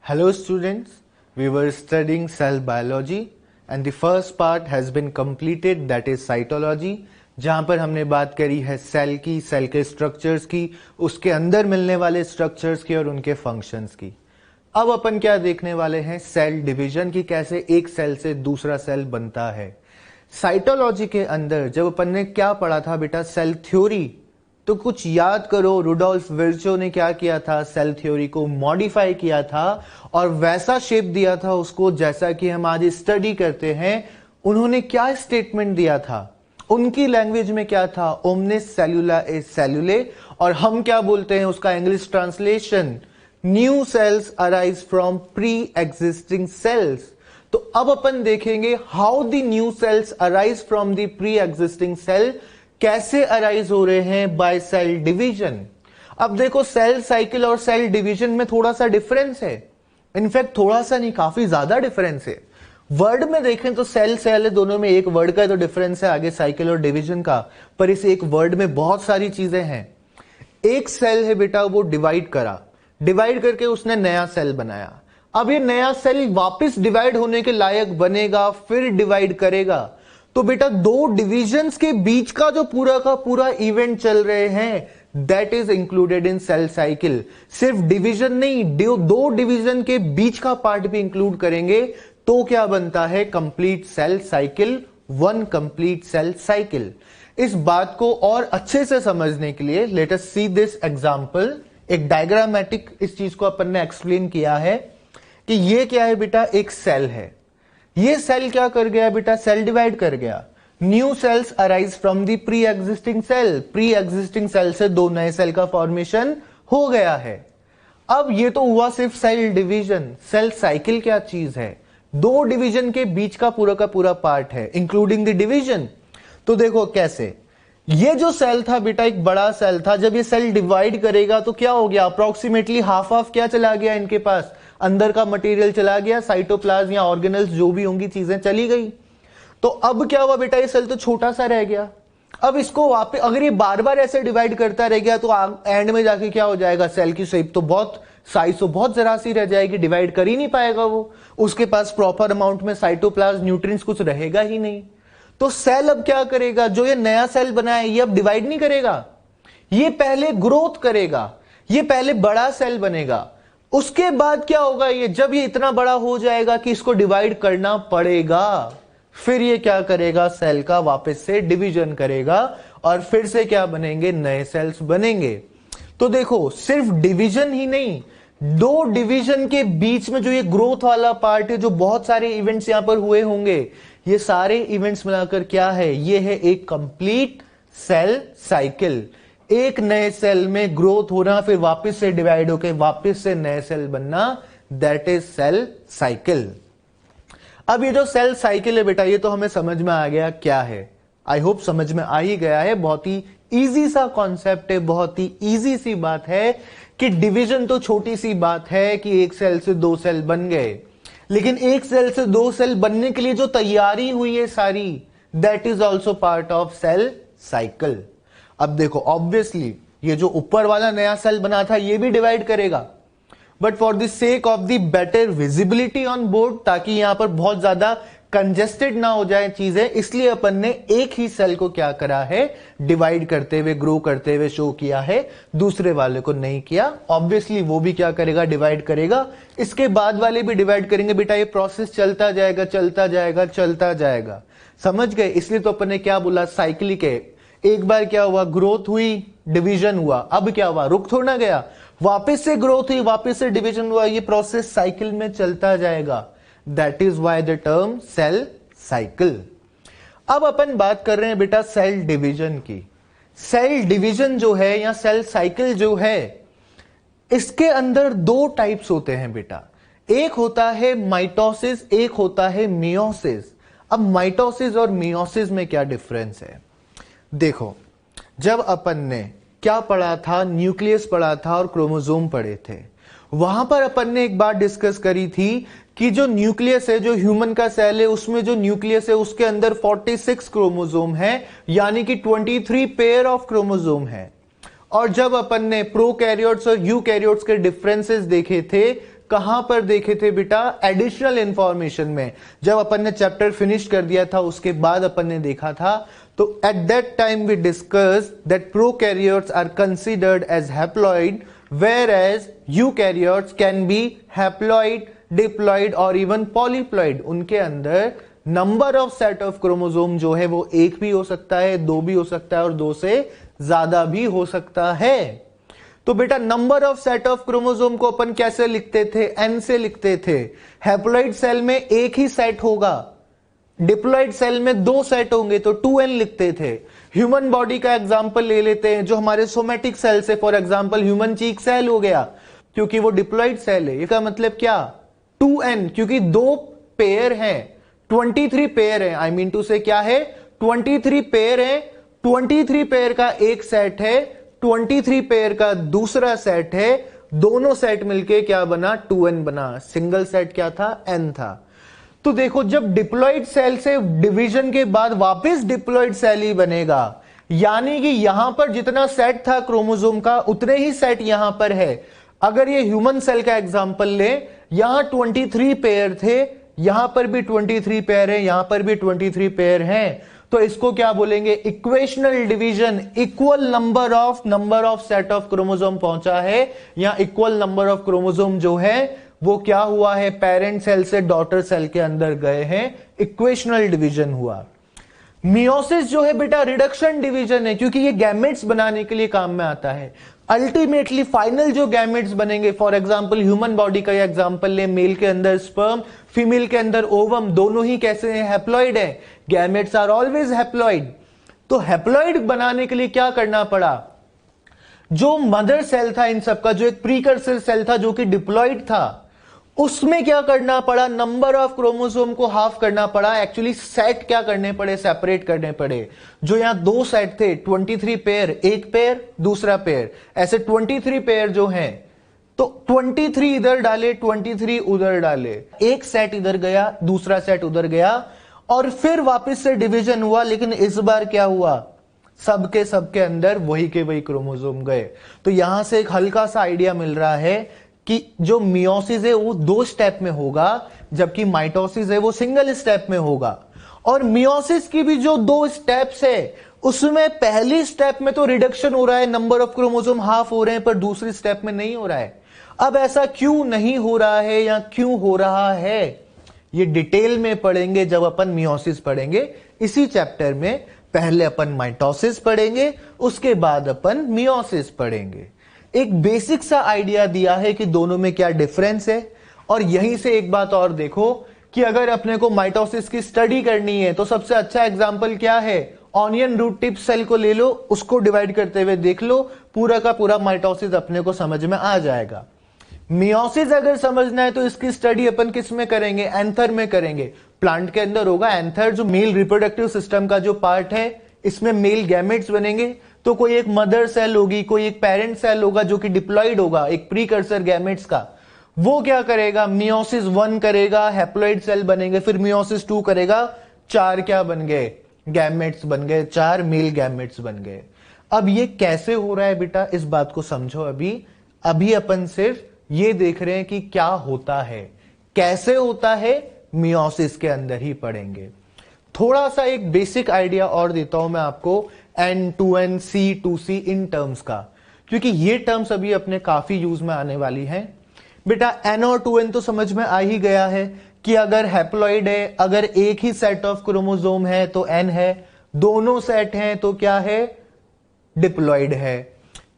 Hello students, we were studying cell biology and the first part has been completed, that is cytology, जहां पर हमने बात करी है सेल की, सेल के स्ट्रक्चर्स की, उसके अंदर मिलने वाले स्ट्रक्चर्स की और उनके फंक्शंस की। अब अपन क्या देखने वाले हैं, सेल डिवीजन की, कैसे एक सेल से दूसरा सेल बनता है। साइटोलॉजी के अंदर जब अपन ने क्या पढ़ा था बेटा, सेल थ्योरी, तो कुछ याद करो, रुडोल्फ विर्चो ने क्या किया था, सेल थ्योरी को मॉडिफाई किया था और वैसा शेप दिया था उसको जैसा कि हम आज स्टडी करते हैं। उन्होंने क्या स्टेटमेंट दिया था, उनकी लैंग्वेज में क्या था, ओमनिस सेलुला इज सेलुले, और हम क्या बोलते हैं उसका English translation, new cells arise from pre existing cells. तो अब अपन देखेंगे how the new cells arise from the pre existing cell, कैसे अराइज हो रहे हैं बाय सेल डिवीजन। अब देखो सेल साइकिल और सेल डिवीजन में थोड़ा सा डिफरेंस है, इनफैक्ट थोड़ा सा नहीं, काफी ज्यादा डिफरेंस है। वर्ड में देखें तो सेल सेल है, दोनों में एक वर्ड का तो डिफरेंस है आगे साइकिल और डिवीजन का, पर इस एक वर्ड में बहुत सारी चीजें हैं। एक सेल है बेटा, वो डिवाइड करा, डिवाइड करके उसने नया सेल बनाया। अब ये नया सेल वापस डिवाइड होने के लायक बनेगा, फिर डिवाइड करेगा। तो बेटा दो डिविजन्स के बीच का जो पूरा का पूरा इवेंट चल रहे हैं, that is included in cell cycle. सिर्फ डिवीजन नहीं, दो डिवीजन के बीच का पार्ट भी इंक्लूड करेंगे तो क्या बनता है, complete cell cycle, one complete cell cycle. इस बात को और अच्छे से समझने के लिए let us see this example. एक डायग्रामेटिक इस चीज को अपन ने एक्सप्लेन किया है कि ये क्या है बेटा, एक सेल है। ये सेल क्या कर गया बेटा, सेल डिवाइड कर गया। New cells arise from the pre existing cell, pre existing cell से दो नए सेल का फॉर्मेशन हो गया है। अब ये तो हुआ सिर्फ सेल डिवीजन। सेल साइकिल क्या चीज है, दो डिवीजन के बीच का पूरा पार्ट है, इंक्लूडिंग द डिवीजन। तो देखो कैसे, ये जो सेल था बेटा एक बड़ा सेल था, जब ये सेल डिवाइड करेगा तो क्या हो गया, अप्रोक्सीमेटली हाफ हाफ क्या चला गया इनके पास, अंदर का मटेरियल चला गया, साइटोप्लाज्म या ऑर्गेनल्स जो भी होंगी चीजें चली गई। तो अब क्या हुआ बेटा, ये सेल तो छोटा सा रह गया। अब इसको वापस अगर ये बार बार ऐसे डिवाइड करता रह गया तो एंड में जाके क्या हो जाएगा, सेल की शेप तो बहुत, साइज तो बहुत जरा सी रह जाएगी, डिवाइड कर ही नहीं पाएगा वो, उसके पास प्रॉपर अमाउंट में साइटोप्लाज्म न्यूट्रिएंट्स कुछ रहेगा ही नहीं। तो सेल अब क्या करेगा, जो ये नया सेल बना है ये अब डिवाइड नहीं करेगा, ये पहले ग्रोथ करेगा, ये पहले बड़ा सेल बनेगा। उसके बाद क्या होगा, ये जब ये इतना बड़ा हो जाएगा कि इसको डिवाइड करना पड़ेगा, फिर ये क्या करेगा, सेल का वापस से डिवीजन करेगा और फिर से क्या बनेंगे, नए सेल्स बनेंगे। तो देखो सिर्फ डिवीजन ही नहीं, दो डिवीजन के बीच में जो ये ग्रोथ वाला पार्ट है, जो बहुत सारे इवेंट्स यहां पर हुए होंगे, ये सारे इवेंट्स मिलाकर क्या है, ये है एक कंप्लीट सेल साइकिल। एक नए सेल में ग्रोथ होना, फिर वापस से डिवाइड होकर वापस से नए सेल बनना, दैट इज सेल साइकिल। अब ये जो सेल साइकिल है बेटा, ये तो हमें समझ में आ गया क्या है, आई होप समझ में आ ही गया है। बहुत ही इजी सा कॉन्सेप्ट है, बहुत ही इजी सी बात है कि डिवीजन तो छोटी सी बात है कि एक सेल से दो सेल बन गए, लेकिन एक सेल से दो सेल बनने के लिए जो तैयारी हुई है सारी, that is also part of cell cycle. अब देखो ऑब्वियसली ये जो ऊपर वाला नया सेल बना था ये भी डिवाइड करेगा, but for the sake of the better visibility on board, ताकि यहां पर बहुत ज्यादा कंजेस्टेड ना हो जाए चीजें, इसलिए अपन ने एक ही सेल को क्या करा है, डिवाइड करते हुए, ग्रो करते हुए शो किया है, दूसरे वाले को नहीं किया। ऑब्वियसली वो भी क्या करेगा, डिवाइड करेगा, इसके बाद वाले भी डिवाइड करेंगे बेटा, ये प्रोसेस चलता जाएगा चलता जाएगा चलता जाएगा, समझ गए। इसलिए तो अपन ने क्या बोला, साइक्लिक है। एक बार क्या हुआ, ग्रोथ हुई, डिवीजन हुआ, अब क्या हुआ, रुक थोड़ा ना गया, वापस से ग्रोथ हुई, वापस से डिवीजन हुआ, ये प्रोसेस साइकिल में चलता जाएगा, that is why the term cell cycle. अब अपन बात कर रहे हैं बेटा सेल डिवीजन की। सेल डिवीजन जो है या सेल साइकिल जो है, इसके अंदर दो टाइप्स होते हैं बेटा, एक होता है माइटोसिस, एक होता है मियोसिस। अब माइटोसिस और मियोसिस में क्या डिफरेंस है, देखो जब अपन ने क्या पढ़ा था, न्यूक्लियस पढ़ा था और क्रोमोसोम पढ़े थे, वहां पर अपन ने एक बात डिस्कस करी थी कि जो न्यूक्लियस है, जो ह्यूमन का सेल है, उसमें जो न्यूक्लियस है उसके अंदर 46 क्रोमोसोम है, यानी कि 23 पेयर ऑफ क्रोमोसोम है। और जब अपन ने प्रोकैरियोट्स और यूकैरियोट्स के डिफरेंसेस देखे थे, कहां पर देखे थे बेटा? एडिशनल इंफॉर्मेशन में। जब अपन ने चैप्टर फिनिश कर दिया था उसके बाद अपन ने देखा था, तो at that time we discuss that prokaryotes are considered as haploid, whereas eukaryotes can be haploid, diploid और इवन पॉलीप्लॉइड। उनके अंदर number of set of chromosome जो है वो एक भी हो सकता है, दो भी हो सकता है और दो से ज्यादा भी हो सकता है। तो बेटा number of set of chromosome को अपन कैसे लिखते थे? एन से लिखते थे। हैप्लॉइड सेल में एक ही सेट होगा, डिप्लॉइड सेल में दो सेट होंगे तो 2n लिखते थे। ह्यूमन बॉडी का एग्जांपल ले लेते हैं, जो हमारे सोमेटिक सेल से, for example human cheek cell हो गया, क्योंकि वो डिप्लॉइड सेल है। इसका मतलब क्या? 2n, क्योंकि दो पेयर हैं, 23 पेयर है, आई मीन टू से क्या है? 23 पेयर है। 23 पेयर का एक सेट है, 23 पेयर का दूसरा सेट है, दोनों सेट मिलके क्या बना? 2n बना। सिंगल सेट क्या था? n था। तो देखो, जब डिप्लॉइड सेल से डिवीजन के बाद वापस डिप्लॉइड सेल ही बनेगा, यानी कि यहां पर जितना सेट था क्रोमोसोम का उतने ही सेट यहां पर है। अगर ये ह्यूमन सेल का एग्जांपल ले, यहां 23 पेयर थे, यहां पर भी 23 पेयर है, यहां पर भी 23 पेयर हैं, तो इसको क्या बोलेंगे? Equational division. Equal number of set of chromosome पहुंचा है, या इक्वल नंबर ऑफ क्रोमोसोम जो है वो क्या हुआ है? पेरेंट सेल से डॉटर सेल के अंदर गए हैं, इक्वेशनल डिवीजन हुआ। मियोसिस जो है बेटा रिडक्शन डिवीजन है, क्योंकि ये गैमेट्स बनाने के लिए काम में आता है। अल्टीमेटली फाइनल जो गैमेट्स बनेंगे, फॉर एग्जांपल ह्यूमन बॉडी का एग्जांपल ले, मेल के अंदर स्पर्म, फीमेल के अंदर ओवम, दोनों ही कैसे हैं? हैप्लॉइड है। Gametes are always haploid. तो हैप्लॉइड बनाने के लिए क्या करना पड़ा? जो मदर सेल था इन सबका, जो एक प्रीकर्सर सेल था जो कि डिप्लॉइड था, उसमें क्या करना पड़ा? नंबर ऑफ क्रोमोसोम को हाफ करना पड़ा। एक्चुअली सेट क्या करने पड़े? सेपरेट करने पड़े। जो यहां दो सेट थे, 23 पेयर, एक पेयर दूसरा पेयर, ऐसे 23 पेयर जो हैं, तो 23 इधर डाले, 23 उधर डाले, एक सेट इधर गया, दूसरा सेट उधर गया, और फिर वापस से डिवीजन हुआ। लेकिन इस बार क्या हुआ? सबके अंदर वही के वही क्रोमोसोम गए। तो यहां से एक हल्का सा आइडिया मिल रहा है कि जो मियोसिस है वो 2 स्टेप में होगा, जबकि माइटोसिस है वो सिंगल स्टेप में होगा। और मियोसिस की भी जो 2 स्टेप्स है, उसमें पहली स्टेप में तो रिडक्शन हो रहा है, नंबर ऑफ क्रोमोसोम हाफ हो रहे हैं, पर दूसरी स्टेप में नहीं हो रहा है। अब ऐसा क्यों नहीं हो रहा है या क्यों हो रहा है, ये डिटेल में पढ़ेंगे जब अपन मियोसिस पढ़ेंगे इसी चैप्टर में। पहले अपन माइटोसिस पढ़ेंगे, उसके बाद अपन मियोसिस पढ़ेंगे। एक बेसिक सा आइडिया दिया है कि दोनों में क्या डिफरेंस है। और यहीं से एक बात और देखो कि अगर अपने को माइटोसिस की स्टडी करनी है तो सबसे अच्छा एग्जांपल क्या है? ऑनियन रूट टिप सेल को ले लो, उसको डिवाइड करते हुए देख लो, पूरा का पूरा माइटोसिस अपने को समझ में आ जाएगा। मियोसिस अगर समझना है तो इसकी स्टडी अपन किस में करेंगे? एंथर में करेंगे। प्लांट के अंदर होगा एंथर, जो मेल रिप्रोडक्टिव सिस्टम का जो पार्ट है, इसमें मेल गैमेट्स बनेंगे। तो कोई एक मदर सेल होगी, कोई एक पेरेंट सेल होगा जो कि डिप्लॉइड होगा, एक प्रीकर्सर गैमेट्स का। वो क्या करेगा? मियोसिस 1 करेगा, हैप्लॉइड सेल बनेंगे, फिर मियोसिस 2 करेगा, 4 क्या बन गए? गैमेट्स बन गए, 4 मेल गैमेट्स बन गए। अब ये कैसे हो रहा है बेटा, इस बात को समझो। अभी अपन सिर्फ ये देख रहे हैं कि क्या होता है, कैसे होता है, मियोसिस के अंदर ही पढ़ेंगे। थोड़ा सा एक बेसिक आइडिया और देता हूं मैं आपको N2N, C2C इन टर्म्स का, क्योंकि ये टर्म्स अभी अपने काफी यूज में आने वाली हैं। बेटा N और 2N तो समझ में आ ही गया है कि अगर हैप्लॉइड है, अगर एक ही सेट ऑफ क्रोमोसोम है तो N है, दोनों सेट हैं तो क्या है? डिप्लॉइड है।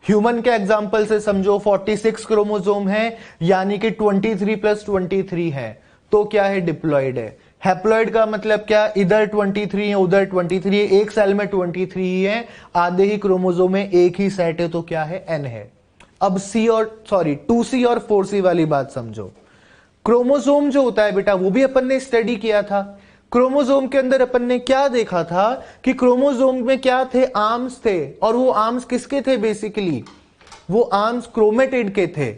ह्यूमन के एग्जांपल से समझो, 46 क्रोमोसोम है, यानी कि 23 + 23 है, तो क्या है? डिप्लॉइड है। हैप्लॉइड का मतलब क्या? इधर 23 है, उधर 23 है, एक सेल में 23 ही है, आधे ही क्रोमोसोम में एक ही सेट है, तो क्या है? N है। अब 2C और 4C वाली बात समझो। क्रोमोसोम जो होता है बेटा, वो भी अपन ने स्टडी किया था। क्रोमोसोम के अंदर अपन ने क्या देखा था कि क्रोमोसोम में क्या थे? आर्म्स थे। और वो आर्म्स किसके थे? बेसिकली वो आर्म्स क्रोमेटिड के थे।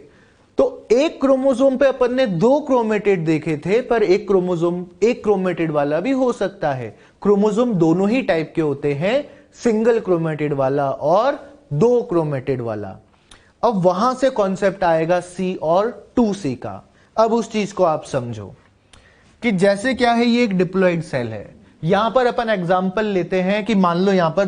तो एक क्रोमोसोम पे अपन ने 2 क्रोमेटिड देखे थे, पर एक क्रोमोसोम एक क्रोमेटिड वाला भी हो सकता है। क्रोमोसोम दोनों ही टाइप के होते हैं, सिंगल क्रोमेटिड वाला और 2 क्रोमेटिड वाला। अब वहां से कॉन्सेप्ट आएगा C और 2C का। अब उस चीज को आप समझो कि जैसे क्या है, ये एक डिप्लॉइड सेल है। यहां पर अपन एग्जांपल लेते हैं कि मान लो यहां पर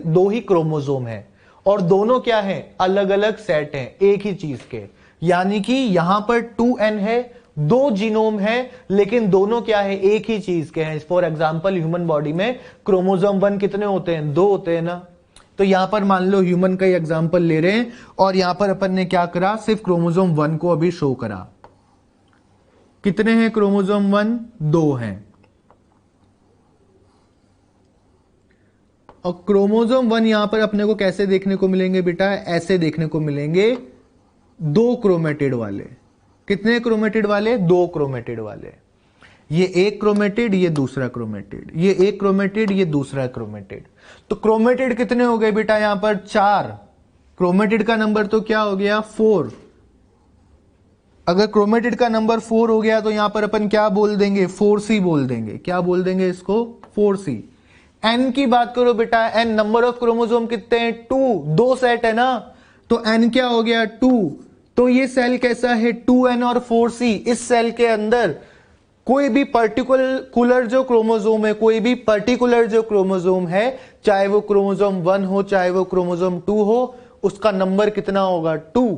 दो ही क्रोमोसोम है और दोनों क्या है, अलग अलग सेट हैं एक ही चीज के। यानी कि यहां पर 2n है, दो जीनोम है, लेकिन दोनों क्या है, एक ही चीज के हैं। फॉर एग्जांपल ह्यूमन बॉडी में क्रोमोसोम 1 कितने होते हैं, 2 होते हैं ना। तो यहां पर मान लो ह्यूमन का एग्जांपल ले रहे हैं और यहां पर अपन ने क्या करा, सिर्फ क्रोमोसोम 1 को अभी शो करा। कितने हैं क्रोमोसोम 1, 2 हैं। और क्रोमोसोम 1 यहां पर अपने को कैसे देखने को मिलेंगे बेटा, ऐसे देखने को मिलेंगे, 2 क्रोमेटिड वाले। कितने क्रोमेटिड वाले, 2 क्रोमेटिड वाले। ये एक क्रोमेटिड, ये दूसरा क्रोमेटिड, ये एक क्रोमेटिड, ये दूसरा क्रोमेटिड। तो क्रोमेटिड कितने हो गए बेटा, यहां पर 4। क्रोमेटिड का नंबर तो क्या हो गया, 4। अगर क्रोमेटिड का नंबर 4 हो गया तो यहां पर अपन क्या बोल देंगे, 4C बोल देंगे। क्या बोल देंगे इसको, 4C। एन की बात करो बेटा, एन नंबर ऑफ क्रोमोसोम कितने हैं, 2, 2 सेट है ना, तो एन क्या हो गया, 2। तो ये सेल कैसा है, 2n और 4C। इस सेल के अंदर कोई भी पर्टिकुलर जो क्रोमोसोम है, कोई भी पर्टिकुलर जो क्रोमोसोम है, चाहे वो क्रोमोसोम 1 हो चाहे वो क्रोमोसोम 2 हो, उसका नंबर कितना होगा, 2।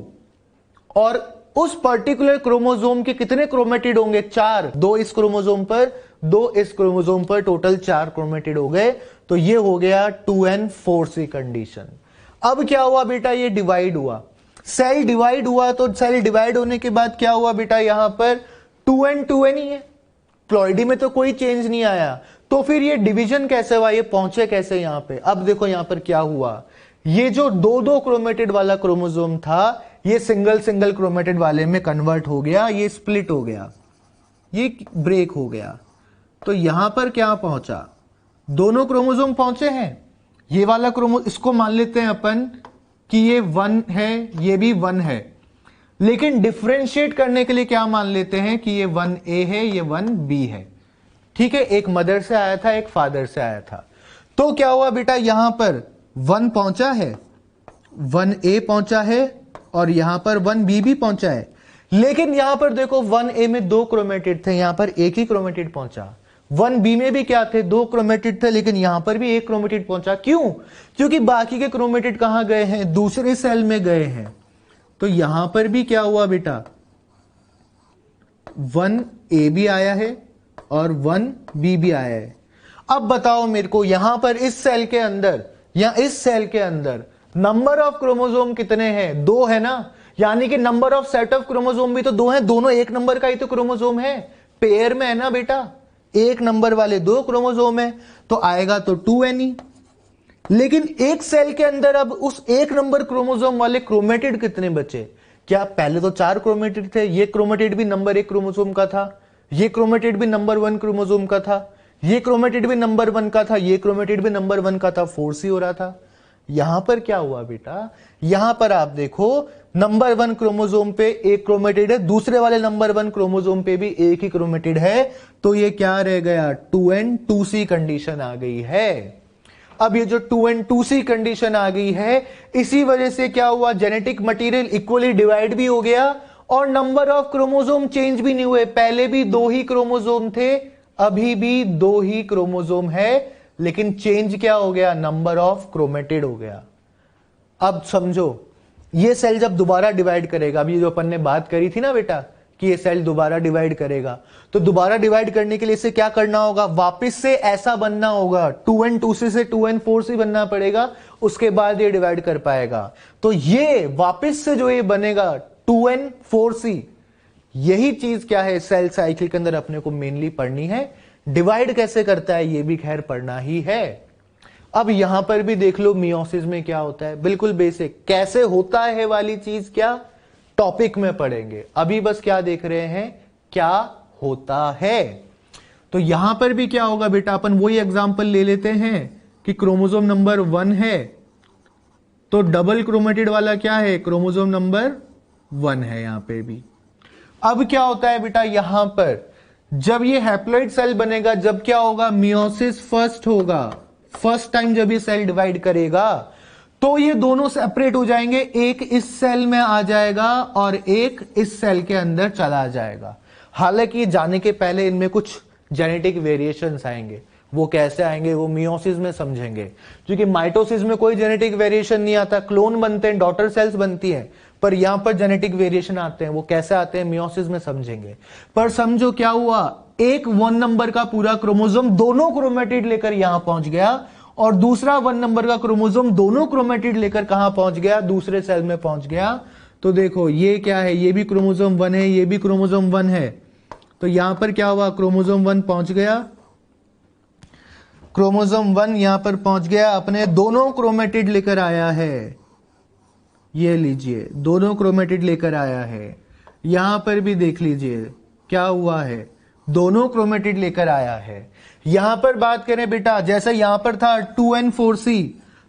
और उस पर्टिकुलर क्रोमोसोम के कितने क्रोमेटिड होंगे, 4। 2 इस क्रोमोसोम पर, 2 इस क्रोमोसोम पर, टोटल 4 क्रोमेटिड हो गए। तो ये हो गया 2n 4C कंडीशन। अब क्या हुआ बेटा, ये डिवाइड हुआ, सेल डिवाइड हुआ। तो सेल डिवाइड होने के बाद क्या हुआ बेटा, यहां पर 2n 2n ही है, प्लॉइडी में तो कोई चेंज नहीं आया। तो फिर ये डिवीजन कैसे हुआ, ये पहुंचे कैसे यहां पे। अब देखो यहां पर क्या हुआ, ये जो 2 क्रोमेटिड वाला क्रोमोसोम था, ये सिंगल क्रोमेटिड वाले में कन्वर्ट हो गया, ये स्प्लिट हो गया, ये ब्रेक हो गया। तो यहां पर क्या पहुंचा, दोनों क्रोमोसोम पहुंचे हैं। ये वाला इसको मान लेते हैं अपन कि ये 1 है, ये भी 1 है, लेकिन डिफरेंशिएट करने के लिए क्या मान लेते हैं कि ये 1A है, ये 1B है। ठीक है, एक मदर से आया था, एक फादर से आया था। तो क्या हुआ बेटा, यहां पर 1 पहुंचा है, 1A पहुंचा है और यहां पर 1B भी पहुंचा है। लेकिन यहां पर देखो 1A में 2 क्रोमेटिड थे, यहां पर एक ही क्रोमेटिड पहुंचा। 1B में भी क्या थे, 2 क्रोमेटिड थे, लेकिन यहां पर भी एक क्रोमेटिड पहुंचा। क्यों, क्योंकि बाकी के क्रोमेटिड कहां गए हैं, दूसरे सेल में गए हैं। तो यहां पर भी क्या हुआ बेटा, 1A भी आया है और 1B भी आया है। अब बताओ मेरे को, यहां पर इस सेल के अंदर या इस सेल के अंदर नंबर ऑफ क्रोमोसोम कितने हैं, 2 है ना। यानी कि number of set of chromosome भी तो 2 है, दोनों एक नंबर का ही तो क्रोमोसोम है, पेयर में है ना बेटा, एक नंबर वाले 2 क्रोमोसोम है, तो आएगा तो 2n ही। लेकिन एक सेल के अंदर अब उस एक नंबर क्रोमोसोम वाले क्रोमेटिड कितने बचे, क्या पहले तो 4 क्रोमेटिड थे, ये क्रोमेटिड भी नंबर 1 क्रोमोसोम का था, ये क्रोमेटिड भी नंबर 1 क्रोमोसोम का था, ये क्रोमेटिड भी नंबर 1 का था, ये क्रोमेटिड भी नंबर 1 का था, 4C हो रहा था। यहां पर क्या हुआ बेटा, यहां पर आप देखो नंबर 1 क्रोमोसोम पे एक क्रोमेटिड है, दूसरे वाले नंबर 1 क्रोमोसोम पे भी एक ही क्रोमेटिड है। तो ये क्या रह गया, 2n 2C कंडीशन आ गई है। अब ये जो 2n 2C कंडीशन आ गई है, इसी वजह से क्या हुआ, जेनेटिक मटेरियल इक्वली डिवाइड भी हो गया और नंबर ऑफ क्रोमोसोम चेंज भी नहीं हुए। पहले भी 2 ही क्रोमोसोम थे, अभी भी 2 ही क्रोमोसोम है, लेकिन चेंज क्या हो गया, नंबर ऑफ क्रोमेटिड हो गया। अब समझो, ये सेल जब दोबारा डिवाइड करेगा, अभी जो अपन ने बात करी थी ना बेटा कि ये सेल दोबारा डिवाइड करेगा, तो दोबारा डिवाइड करने के लिए इसे क्या करना होगा, वापस से ऐसा बनना होगा, 2n 2C से 2n 4C बनना पड़ेगा, उसके बाद ये डिवाइड कर पाएगा। तो ये वापस से जो ये बनेगा 2n 4C, यही चीज क्या है, सेल साइकिल के अंदर अपने को मेनली पढ़नी है। डिवाइड कैसे करता है ये भी खैर पढ़ना ही है। अब यहां पर भी देख लो मियोसिस में क्या होता है, बिल्कुल बेसिक, कैसे होता है वाली चीज क्या टॉपिक में पढ़ेंगे, अभी बस क्या देख रहे हैं, क्या होता है। तो यहां पर भी क्या होगा बेटा, अपन वही एग्जांपल ले लेते हैं कि क्रोमोसोम नंबर 1 है, तो डबल क्रोमेटिड वाला क्या है, क्रोमोसोम नंबर 1 है यहां पे भी। अब क्या होता है बेटा, यहां पर जब ये हैप्लॉइड सेल बनेगा, जब क्या होगा, मियोसिस फर्स्ट होगा, फर्स्ट टाइम जब ये सेल डिवाइड करेगा, तो ये दोनों सेपरेट हो जाएंगे, एक इस सेल में आ जाएगा और एक इस सेल के अंदर चला जाएगा। हालांकि जाने के पहले इनमें कुछ जेनेटिक वेरिएशंस आएंगे, वो कैसे आएंगे वो मियोसिस में समझेंगे, क्योंकि माइटोसिस में कोई जेनेटिक वेरिएशन नहीं आता, क्लोन बनते हैं, डॉटर सेल्स बनती हैं, पर यहां पर जेनेटिक वेरिएशन आते हैं, वो कैसे आते हैं मियोसिस में समझेंगे। पर समझो क्या हुआ, एक 1 नंबर का पूरा क्रोमोसोम दोनों क्रोमेटिड लेकर यहां पहुंच गया और दूसरा 1 नंबर का क्रोमोसोम दोनों क्रोमेटिड लेकर कहां पहुंच गया, दूसरे सेल में पहुंच गया। तो देखो ये क्या है, ये भी क्रोमोसोम 1 है, ये भी क्रोमोसोम 1 है। तो यहां पर क्या हुआ, क्रोमोसोम 1 पहुंच गया, क्रोमोसोम 1 यहां पर पहुंच गया, अपने दोनों क्रोमेटिड लेकर आया है। ये लीजिए दोनों क्रोमेटिड लेकर आया है। यहां पर भी देख लीजिए क्या हुआ है, दोनों क्रोमेटिड लेकर आया है। यहां पर बात करें बेटा, जैसे यहां पर था 2n4c,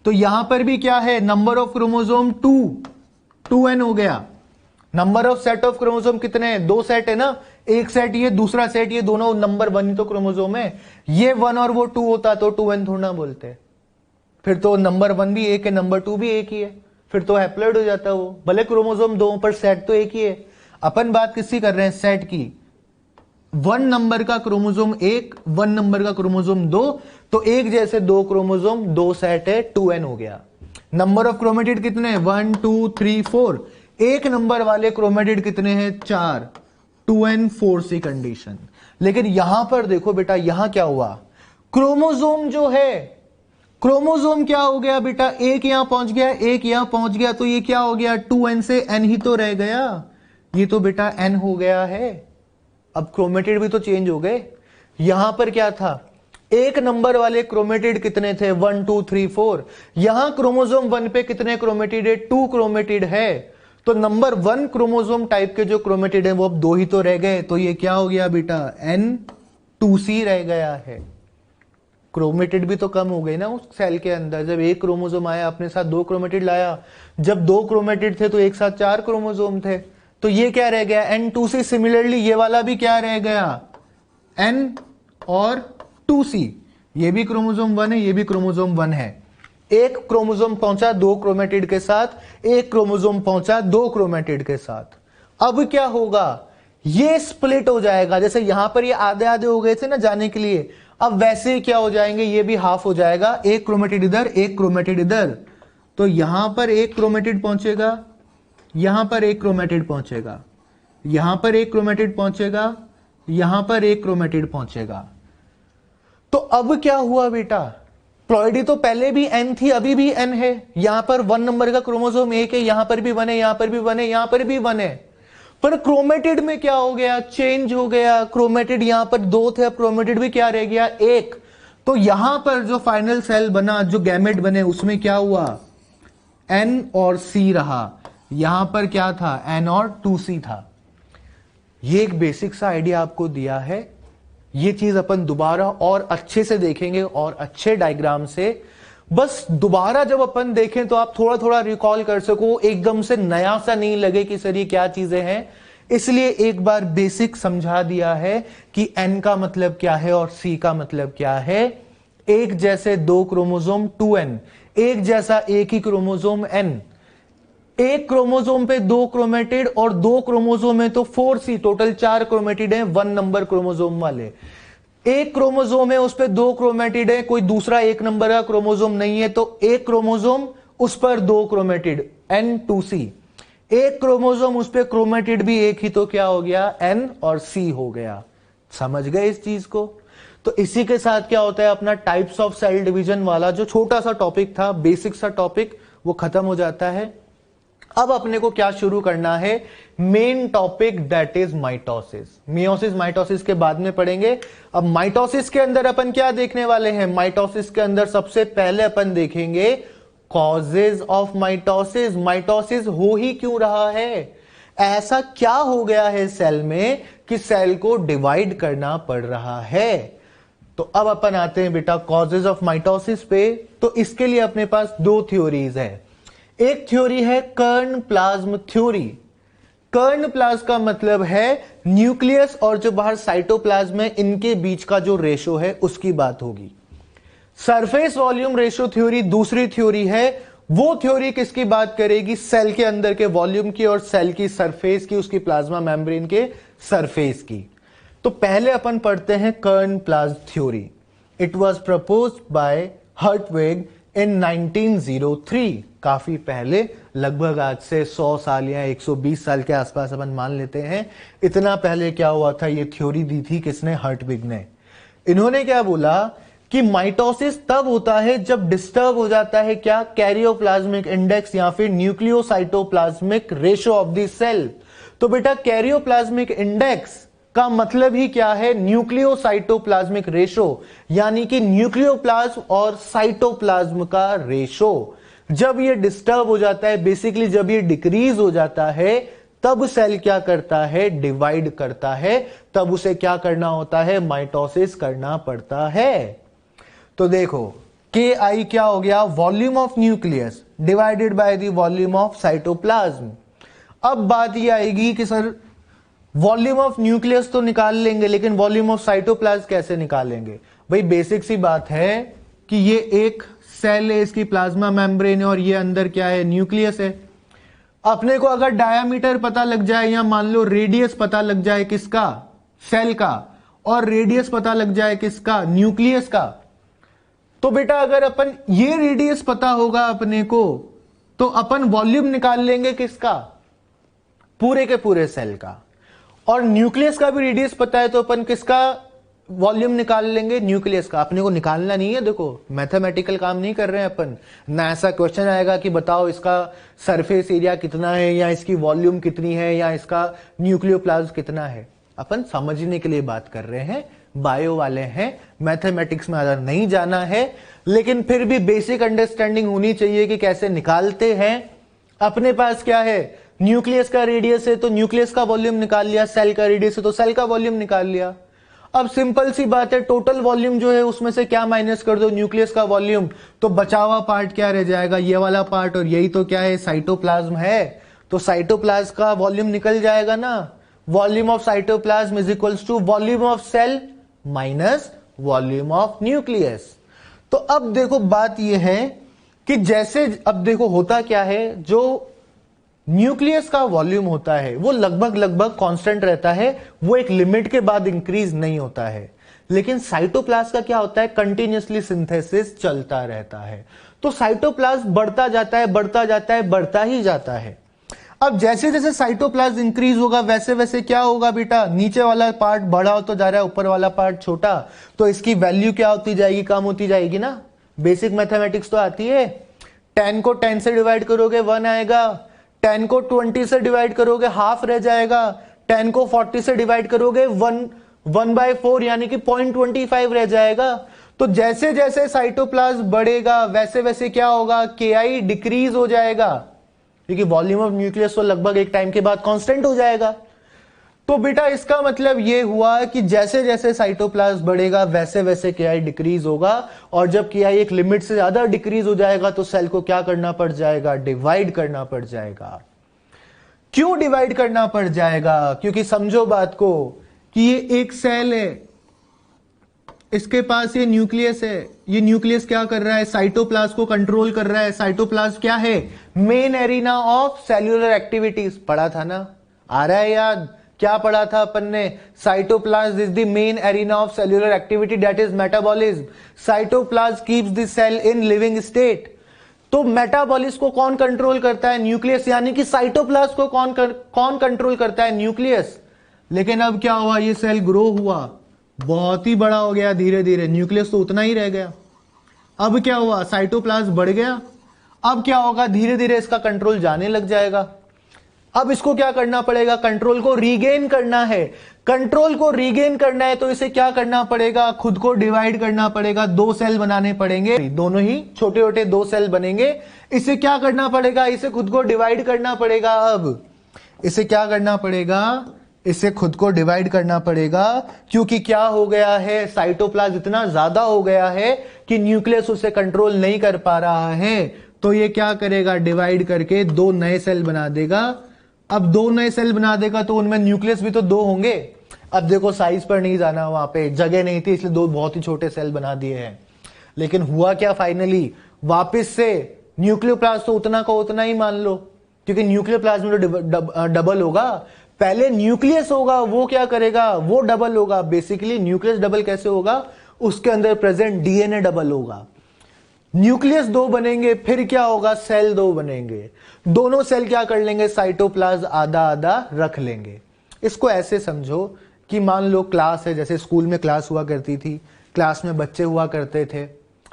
तो यहां पर भी क्या है, नंबर ऑफ क्रोमोसोम 2n हो गया। Number of set of chromosome कितने हैं, 2 सेट है ना, एक सेट ये, दूसरा सेट ये, दोनों नंबर 1 ही तो क्रोमोसोम है। ये 1 और वो 2 होता तो 2n थोड़ा ना बोलते, फिर तो नंबर 1 भी एक है, नंबर 2 भी एक ही है, फिर तो हैप्लॉइड हो जाता वो, भले क्रोमोसोम 2 पर सेट तो एक ही है। अपन बात किसकी कर रहे हैं, सेट की। 1 नंबर का क्रोमोसोम 1, 1 नंबर का क्रोमोसोम 2, तो एक जैसे 2 क्रोमोसोम 2 सेट है, 2n हो गया। नंबर ऑफ क्रोमेटिड कितने, 1 2 3 4, एक नंबर वाले क्रोमेटिड कितने हैं, 4, 2n4c कंडीशन। लेकिन यहां पर देखो बेटा, यहां क्या हुआ, क्रोमोसोम जो है, क्रोमोसोम क्या हो गया बेटा, एक यहां पहुंच गया, एक यहां पहुंच गया, तो ये क्या हो गया, 2n से n ही तो रह गया, ये तो बेटा n हो गया है। अब क्रोमेटिड भी तो चेंज हो गए। यहां पर क्या था, एक नंबर वाले क्रोमेटिड कितने थे, 1 2 3 4, यहां क्रोमोसोम 1 पे कितने क्रोमेटिड है, 2 क्रोमेटिड है। तो नंबर 1 क्रोमोसोम टाइप के जो क्रोमेटिड है वो अब 2 ही तो रह गए, तो ये क्या हो गया बेटा, N2C रह गया है। क्रोमेटिड भी तो कम हो गई ना उस सेल के अंदर, जब एक क्रोमोसोम आया अपने साथ 2 क्रोमेटिड लाया, जब 2 क्रोमेटिड थे तो एक साथ 4 क्रोमोसोम थे, तो ये क्या रह गया, N2C। सिमिलरली ये वाला भी क्या रह गया, N और 2C, ये भी क्रोमोसोम 1 है, ये भी क्रोमोसोम 1 है। एक क्रोमोसोम पहुंचा 2 क्रोमेटिड के साथ, एक क्रोमोसोम पहुंचा 2 क्रोमेटिड के साथ। अब क्या होगा, ये स्प्लिट हो जाएगा, जैसे यहां पर ये आधे आधे हो गए थे ना जाने के लिए, अब वैसे ही क्या हो जाएंगे, ये भी हाफ हो जाएगा, एक क्रोमेटिड इधर, एक क्रोमेटिड इधर। तो यहां पर एक क्रोमेटिड पहुंचेगा, यहां पर एक क्रोमेटिड पहुंचेगा, यहां पर एक क्रोमेटिड पहुंचेगा, यहां पर एक क्रोमेटिड पहुंचेगा। तो अब क्या हुआ बेटा, प्लॉइडी तो पहले भी n थी, अभी भी n है। यहां पर 1 नंबर का क्रोमोसोम 1 है, यहां पर भी 1 है, यहां पर भी 1 है, यहां पर भी 1 है। पर क्रोमेटिड में क्या हो गया, चेंज हो गया। क्रोमेटिड यहां पर 2 थे, अब क्रोमेटिड भी क्या रह गया, 1। तो यहां पर जो फाइनल सेल बना, जो गैमेट बने, उसमें क्या हुआ, n और c रहा। यहां पर क्या था, n और 2c था। ये एक बेसिक सा आइडिया आपको दिया है। ये चीज अपन दोबारा और अच्छे से देखेंगे और अच्छे डायग्राम से, बस दोबारा जब अपन देखें तो आप थोड़ा थोड़ा रिकॉल कर सको, एकदम से नया सा नहीं लगे कि सर ये क्या चीजें हैं। इसलिए एक बार बेसिक समझा दिया है कि n का मतलब क्या है और c का मतलब क्या है। एक जैसे 2 क्रोमोसोम 2n, एक जैसा एक ही क्रोमोसोम n, एक क्रोमोसोम पे 2 क्रोमेटिड और 2 क्रोमोसोम में तो 4c, टोटल 4 क्रोमेटिड हैं 1 नंबर क्रोमोसोम वाले। एक क्रोमोसोम है उस पे 2 क्रोमेटिड है, कोई दूसरा 1 नंबर का क्रोमोसोम नहीं है, तो एक क्रोमोसोम उस पर 2 क्रोमेटिड, N2C। एक क्रोमोसोम उस पे क्रोमेटिड भी एक ही, तो क्या हो गया, N और C हो गया। समझ गए इस चीज को। तो इसी के साथ क्या होता है, अपना टाइप्स ऑफ सेल डिवीजन वाला जो छोटा सा टॉपिक था, बेसिक सा टॉपिक, वो खत्म हो जाता है। अब अपने को क्या शुरू करना है, main topic, that is mitosis. Meiosis mitosis के बाद में पढ़ेंगे। अब माइटोसिस के अंदर अपन क्या देखने वाले हैं, माइटोसिस के अंदर सबसे पहले अपन देखेंगे कॉजेज ऑफ माइटोसिस। माइटोसिस हो ही क्यों रहा है, ऐसा क्या हो गया है सेल में कि सेल को डिवाइड करना पड़ रहा है। तो अब अपन आते हैं बेटा कॉजेज ऑफ माइटोसिस पे। तो इसके लिए अपने पास 2 थ्योरीज है। एक थ्योरी है कर्ण प्लाज्म थ्योरी। कर्ण प्लाज्म का मतलब है न्यूक्लियस और जो बाहर साइटोप्लाज्म है, इनके बीच का जो रेशो है उसकी बात होगी। सरफेस वॉल्यूम रेशो थ्योरी दूसरी थ्योरी है, वो थ्योरी किसकी बात करेगी? सेल के अंदर के वॉल्यूम की और सेल की सरफेस की, उसकी प्लाज्मा मेम्ब्रेन के सरफेस की। तो पहले अपन पढ़ते हैं germ plasm theory. It was proposed by Hertwig in 1903, काफी पहले, लगभग आज से 100 साल या 120 साल के आसपास अपन मान लेते हैं। इतना पहले क्या हुआ था? ये थ्योरी दी थी किसने? हर्टविग ने। इन्होंने क्या बोला कि माइटोसिस तब होता है जब डिस्टर्ब हो जाता है क्या? कैरियोप्लाज्मिक इंडेक्स या फिर nucleocytoplasmic ratio of the cell. तो बेटा कैरियोप्लाज्मिक इंडेक्स का मतलब ही क्या है? न्यूक्लियोसाइटोप्लाज्मिक रेशो, यानी कि न्यूक्लियोप्लाज्म और साइटोप्लाज्म का रेशो जब ये डिस्टर्ब हो जाता है, बेसिकली जब ये डिक्रीज हो जाता है, तब सेल क्या करता है? डिवाइड करता है। तब उसे क्या करना होता है? माइटोसिस करना पड़ता है। तो देखो के आई क्या हो गया? Volume of nucleus divided by the volume of cytoplasm. अब बात ये आएगी कि सर वॉल्यूम ऑफ न्यूक्लियस तो निकाल लेंगे, लेकिन वॉल्यूम ऑफ साइटोप्लाज्म कैसे निकालेंगे? भाई बेसिक सी बात है कि ये एक सेल है, इसकी प्लाज्मा मेम्ब्रेन है और ये अंदर क्या है? न्यूक्लियस है। अपने को अगर डायामीटर पता लग जाए या मान लो रेडियस पता लग जाए किसका? सेल का, और रेडियस पता लग जाए किसका? न्यूक्लियस का, तो बेटा अगर अपन ये रेडियस पता होगा अपने को, तो अपन वॉल्यूम निकाल लेंगे किसका? पूरे के पूरे सेल का। और न्यूक्लियस का भी रेडियस पता है तो अपन किसका वॉल्यूम निकाल लेंगे? न्यूक्लियस का। अपने को निकालना नहीं है, देखो मैथमेटिकल काम नहीं कर रहे हैं अपन ना। ऐसा क्वेश्चन आएगा कि बताओ इसका सरफेस एरिया कितना है, या इसकी वॉल्यूम कितनी है, या इसका न्यूक्लियोप्लाज्म कितना है। अपन समझने के लिए बात कर रहे हैं, बायो वाले हैं, मैथमेटिक्स में अगर नहीं जाना है, लेकिन फिर भी बेसिक अंडरस्टैंडिंग होनी चाहिए कि कैसे निकालते हैं। अपने पास क्या है? न्यूक्लियस का रेडियस है तो न्यूक्लियस का वॉल्यूम निकाल लिया, सेल का रेडियस है तो सेल का वॉल्यूम निकाल लिया। अब सिंपल सी बात है, टोटल वॉल्यूम जो है उसमें से क्या माइनस कर दो? न्यूक्लियस का वॉल्यूम, तो बचा हुआ पार्ट क्या रह जाएगा? ये वाला पार्ट, और यही तो क्या है? साइटोप्लाज्म है। तो साइटोप्लाज्म का वॉल्यूम निकल जाएगा ना। Volume of cytoplasm is equals to volume of cell minus volume of nucleus. तो अब देखो बात यह है कि जैसे अब देखो होता क्या है, जो न्यूक्लियस का वॉल्यूम होता है वो लगभग कांस्टेंट रहता है, वो एक लिमिट के बाद इंक्रीज नहीं होता है। लेकिन साइटोप्लाज्म का क्या होता है? कंटिन्यूअसली सिंथेसिस चलता रहता है। तो साइटोप्लाज्म बढ़ता जाता है, बढ़ता जाता है, बढ़ता ही जाता है। अब जैसे जैसे साइटोप्लाज्म इंक्रीज होगा वैसे वैसे क्या होगा बेटा? नीचे वाला पार्ट बड़ा होता जा रहा है, ऊपर वाला पार्ट छोटा, तो इसकी वैल्यू क्या होती जाएगी? कम होती जाएगी ना। बेसिक मैथमेटिक्स तो आती है। 10 को 10 से डिवाइड करोगे 1 आएगा, 10 को 20 से डिवाइड करोगे हाफ रह जाएगा, 10 को 40 से डिवाइड करोगे 1/4 यानी कि 0.25 रह जाएगा। तो जैसे जैसे साइटोप्लाज्म बढ़ेगा वैसे वैसे क्या होगा? KI डिक्रीज हो जाएगा, क्योंकि वॉल्यूम ऑफ न्यूक्लियस तो लगभग एक टाइम के बाद कांस्टेंट हो जाएगा। तो बेटा इसका मतलब यह हुआ कि जैसे जैसे साइटोप्लाज्म बढ़ेगा वैसे वैसे KI डिक्रीज होगा, और जब KI एक लिमिट से ज्यादा डिक्रीज हो जाएगा तो सेल को क्या करना पड़ जाएगा? डिवाइड करना पड़ जाएगा। क्यों डिवाइड करना पड़ जाएगा? क्योंकि समझो बात को कि ये एक सेल है, इसके पास ये न्यूक्लियस है, ये न्यूक्लियस क्या कर रहा है? साइटोप्लाज्म को कंट्रोल कर रहा है। साइटोप्लाज्म क्या है? Main arena of cellular activities. पढ़ा था ना, आ रहा है याद? क्या पढ़ा था अपन ने? Cytoplasm is the main arena of cellular activity, that is metabolism. Cytoplasm keeps the cell in living state. तो मेटाबॉलिज्म को कौन कंट्रोल करता है? न्यूक्लियस, यानी कि साइटोप्लाज्म को कौन कंट्रोल करता है? न्यूक्लियस। लेकिन अब क्या हुआ? ये सेल ग्रो हुआ, बहुत ही बड़ा हो गया धीरे धीरे, न्यूक्लियस तो उतना ही रह गया। अब क्या हुआ? साइटोप्लाज्म बढ़ गया। अब क्या होगा? धीरे धीरे इसका कंट्रोल जाने लग जाएगा। अब इसको क्या करना पड़ेगा? कंट्रोल को रीगेन करना है। कंट्रोल को रीगेन करना है तो इसे क्या करना पड़ेगा? खुद को डिवाइड करना पड़ेगा, 2 सेल बनाने पड़ेंगे, दोनों ही छोटे छोटे 2 सेल बनेंगे। इसे क्या करना पड़ेगा? इसे खुद को डिवाइड करना पड़ेगा। अब इसे क्या करना पड़ेगा? इसे खुद को डिवाइड करना पड़ेगा, क्योंकि क्या हो गया है? साइटोप्लाज्म इतना ज्यादा हो गया है कि न्यूक्लियस उसे कंट्रोल नहीं कर पा रहा है। तो ये क्या करेगा? डिवाइड करके 2 नए सेल बना देगा। अब 2 नए सेल बना देगा तो उनमें न्यूक्लियस भी तो 2 होंगे। अब देखो साइज पर नहीं जाना, वहां पे जगह नहीं थी, इसलिए 2 बहुत ही छोटे सेल बना दिए हैं। लेकिन हुआ क्या? फाइनली वापस से न्यूक्लियोप्लास्ट तो उतना का उतना ही मान लो, क्योंकि न्यूक्लियोप्लास्ट में तो डबल होगा। पहले न्यूक्लियस होगा, वो क्या करेगा, वो डबल होगा। बेसिकली न्यूक्लियस डबल कैसे होगा, उसके अंदर प्रेजेंट डीएनए डबल होगा। न्यूक्लियस 2 बनेंगे, फिर क्या होगा, सेल 2 बनेंगे। दोनों सेल क्या कर लेंगे, साइटोप्लाज्म आधा आधा रख लेंगे। इसको ऐसे समझो कि मान लो क्लास है, जैसे स्कूल में क्लास हुआ करती थी, क्लास में बच्चे हुआ करते थे।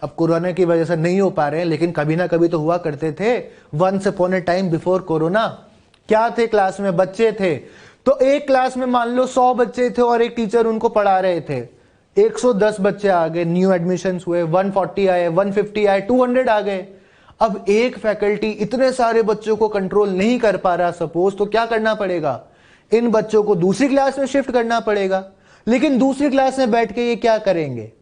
अब कोरोना की वजह से नहीं हो पा रहे हैं, लेकिन कभी ना कभी तो हुआ करते थे। Once upon a time before corona क्या थे, क्लास में बच्चे थे। तो एक क्लास में मान लो 100 बच्चे थे और एक टीचर उनको पढ़ा रहे थे। 110 बच्चे आ गए, न्यू एडमिशंस हुए, 140 आए, 150 आए, 200 आ गए। अब एक फैकल्टी इतने सारे बच्चों को कंट्रोल नहीं कर पा रहा सपोज, तो क्या करना पड़ेगा, इन बच्चों को दूसरी क्लास में शिफ्ट करना पड़ेगा। लेकिन दूसरी क्लास में बैठ के ये क्या करेंगे,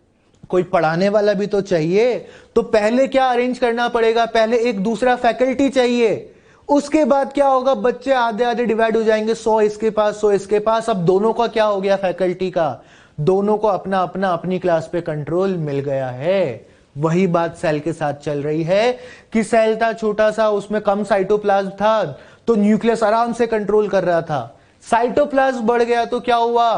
कोई पढ़ाने वाला भी तो चाहिए। तो पहले क्या अरेंज करना पड़ेगा, पहले एक दूसरा फैकल्टी चाहिए। उसके बाद क्या होगा, बच्चे आधे आधे डिवाइड हो जाएंगे, 100 इसके पास 100 इसके पास। अब दोनों का क्या हो गया, फैकल्टी का, दोनों को अपना अपना अपनी क्लास पे कंट्रोल मिल गया है। वही बात सेल के साथ चल रही है कि सेल था छोटा सा, उसमें कम साइटोप्लाज्म था, तो न्यूक्लियस आराम से कंट्रोल कर रहा था। साइटोप्लाज्म बढ़ गया तो क्या हुआ,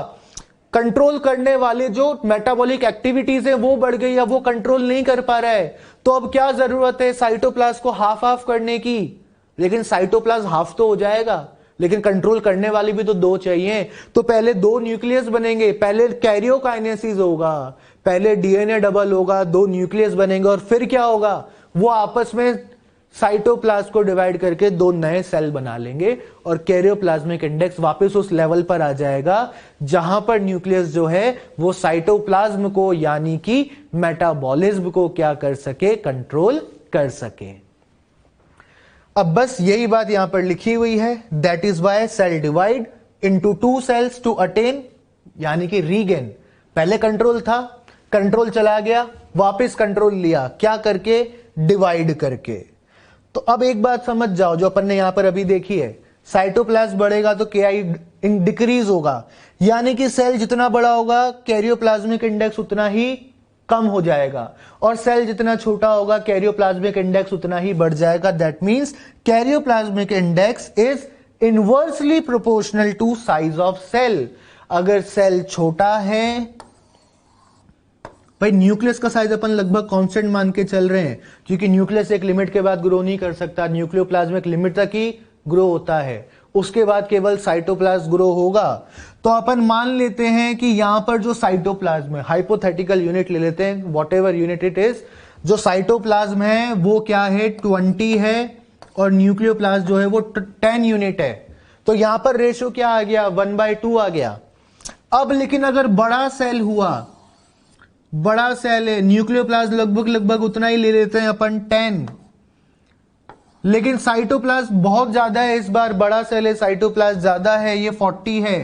कंट्रोल करने वाले जो मेटाबॉलिक एक्टिविटीज है वो बढ़ गई, अब वो कंट्रोल नहीं कर पा रहा है। तो अब क्या जरूरत है, साइटोप्लाज्म को हाफ हाफ करने की। लेकिन साइटोप्लाज्म हाफ तो हो जाएगा, लेकिन कंट्रोल करने वाली भी तो 2 चाहिए। तो पहले 2 न्यूक्लियस बनेंगे, पहले कैरियोकाइनेसिस होगा, पहले डीएनए डबल होगा, 2 न्यूक्लियस बनेंगे, और फिर क्या होगा, वो आपस में साइटोप्लाज्म को डिवाइड करके 2 नए सेल बना लेंगे, और कैरियोप्लाज्मिक इंडेक्स वापस उस लेवल पर आ जाएगा जहां पर न्यूक्लियस जो है वो साइटोप्लाज्म को यानी कि मेटाबॉलिज्म को क्या कर सके, कंट्रोल कर सके। अब बस यही बात यहां पर लिखी हुई है, that is why cell divide into 2 cells to attain, यानी कि रीगेन। पहले कंट्रोल था, कंट्रोल चला गया, वापस कंट्रोल लिया, क्या करके, डिवाइड करके। तो अब एक बात समझ जाओ जो अपन ने यहां पर अभी देखी है, साइटोप्लाज्म बढ़ेगा तो केआई डिक्रीज होगा, यानी कि सेल जितना बड़ा होगा कैरियोप्लाज्मिक इंडेक्स उतना ही कम हो जाएगा, और सेल जितना छोटा होगा कैरियोप्लाज्मिक इंडेक्स उतना ही बढ़ जाएगा। That means karyoplasmic index is inversely proportional to size of cell. अगर सेल छोटा है, भाई न्यूक्लियस का साइज अपन लगभग कांस्टेंट मान के चल रहे हैं, क्योंकि न्यूक्लियस एक लिमिट के बाद ग्रो नहीं कर सकता, न्यूक्लियोप्लाज्म एक लिमिट तक ही ग्रो होता है, उसके बाद केवल साइटोप्लाज्म ग्रो होगा। तो अपन मान लेते हैं कि यहां पर जो साइटोप्लाज्म है, हाइपोथेटिकल यूनिट ले लेते हैं, what ever unit it is, जो साइटोप्लाज्म है वो क्या है, 20 है, और न्यूक्लियोप्लाज्म जो है वो 10 यूनिट है। तो यहां पर रेशियो क्या आ गया, 1/2 आ गया। अब लेकिन अगर बड़ा सेल हुआ, बड़ा सेल है, न्यूक्लियोप्लाज्म लगभग उतना ही ले लेते हैं अपन 10, लेकिन साइटोप्लाज्म बहुत ज्यादा है, इस बार बड़ा सेल है, साइटोप्लाज्म ज्यादा है, ये 40 है।